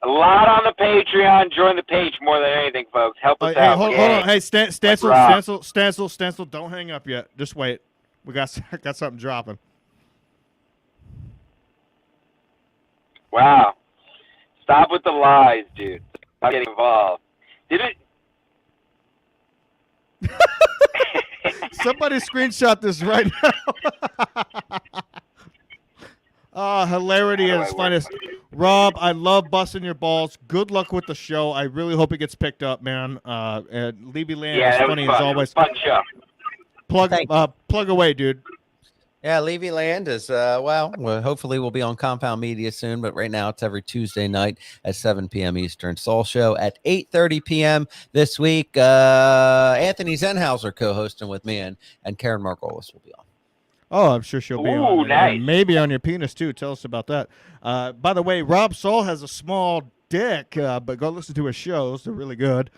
A lot on the Patreon. Join the page more than anything, folks. Help us out. Hold on. Hey, Stancil, don't hang up yet. Just wait. We got something dropping. Wow. Stop with the lies, dude. I'm getting involved. Did it? Somebody screenshot this right now. Hilarity at its finest. Rob, I love busting your balls. Good luck with the show. I really hope it gets picked up, man. And Levy Land is funny as always. Fun show. Plug away, dude. Yeah, Levy Land is well, hopefully we'll be on Compound Media soon, but right now it's every Tuesday night at 7 p.m. Eastern. Soul Show at 8:30 p.m. this week. Anthony Zenhauser co-hosting with me, and Karen Margolis will be on. Oh, I'm sure she'll be on. Nice. And maybe on your penis too. Tell us about that. By the way, Rob Saul has a small dick, but go listen to his shows. They're really good.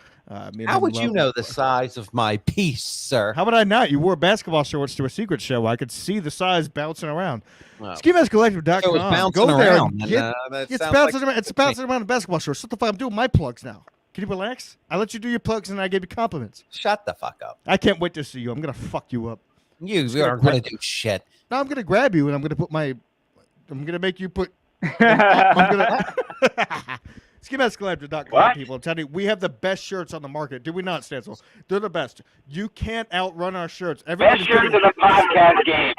How would you know the size of my piece, sir? How would I not? You wore basketball shorts to a secret show. I could see the size bouncing around. Well, SkiMaskCollective.com. it was bouncing Go there around, and and, it's sounds bouncing like- around. It's bouncing around in basketball shorts. What the fuck? I'm doing my plugs now. Can you relax? I let you do your plugs and I gave you compliments. Shut the fuck up. I can't wait to see you. I'm gonna fuck you up. You gonna aren't going to do shit. Now I'm gonna grab you and I'm gonna put my. I'm gonna make you put. I'm gonna. SkiMaskCollective.com, What? people. I'm telling you, we have the best shirts on the market. Do we not, Stancil? They're the best. You can't outrun our shirts. Best shirts in the podcast game.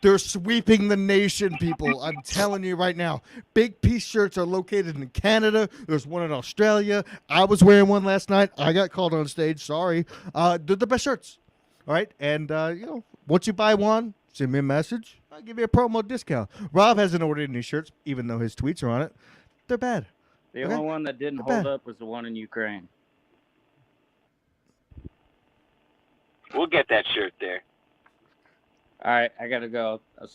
They're sweeping the nation, people. I'm telling you right now. Big Piece shirts are located in Canada. There's one in Australia. I was wearing one last night. I got called on stage. Sorry. They're the best shirts. All right? And, once you buy one, send me a message. I'll give you a promo discount. Rob hasn't ordered any shirts, even though his tweets are on it. They're bad. The Okay. only one that didn't Not hold bad. up was the one in Ukraine. We'll get that shirt there. All right, I gotta go. I'll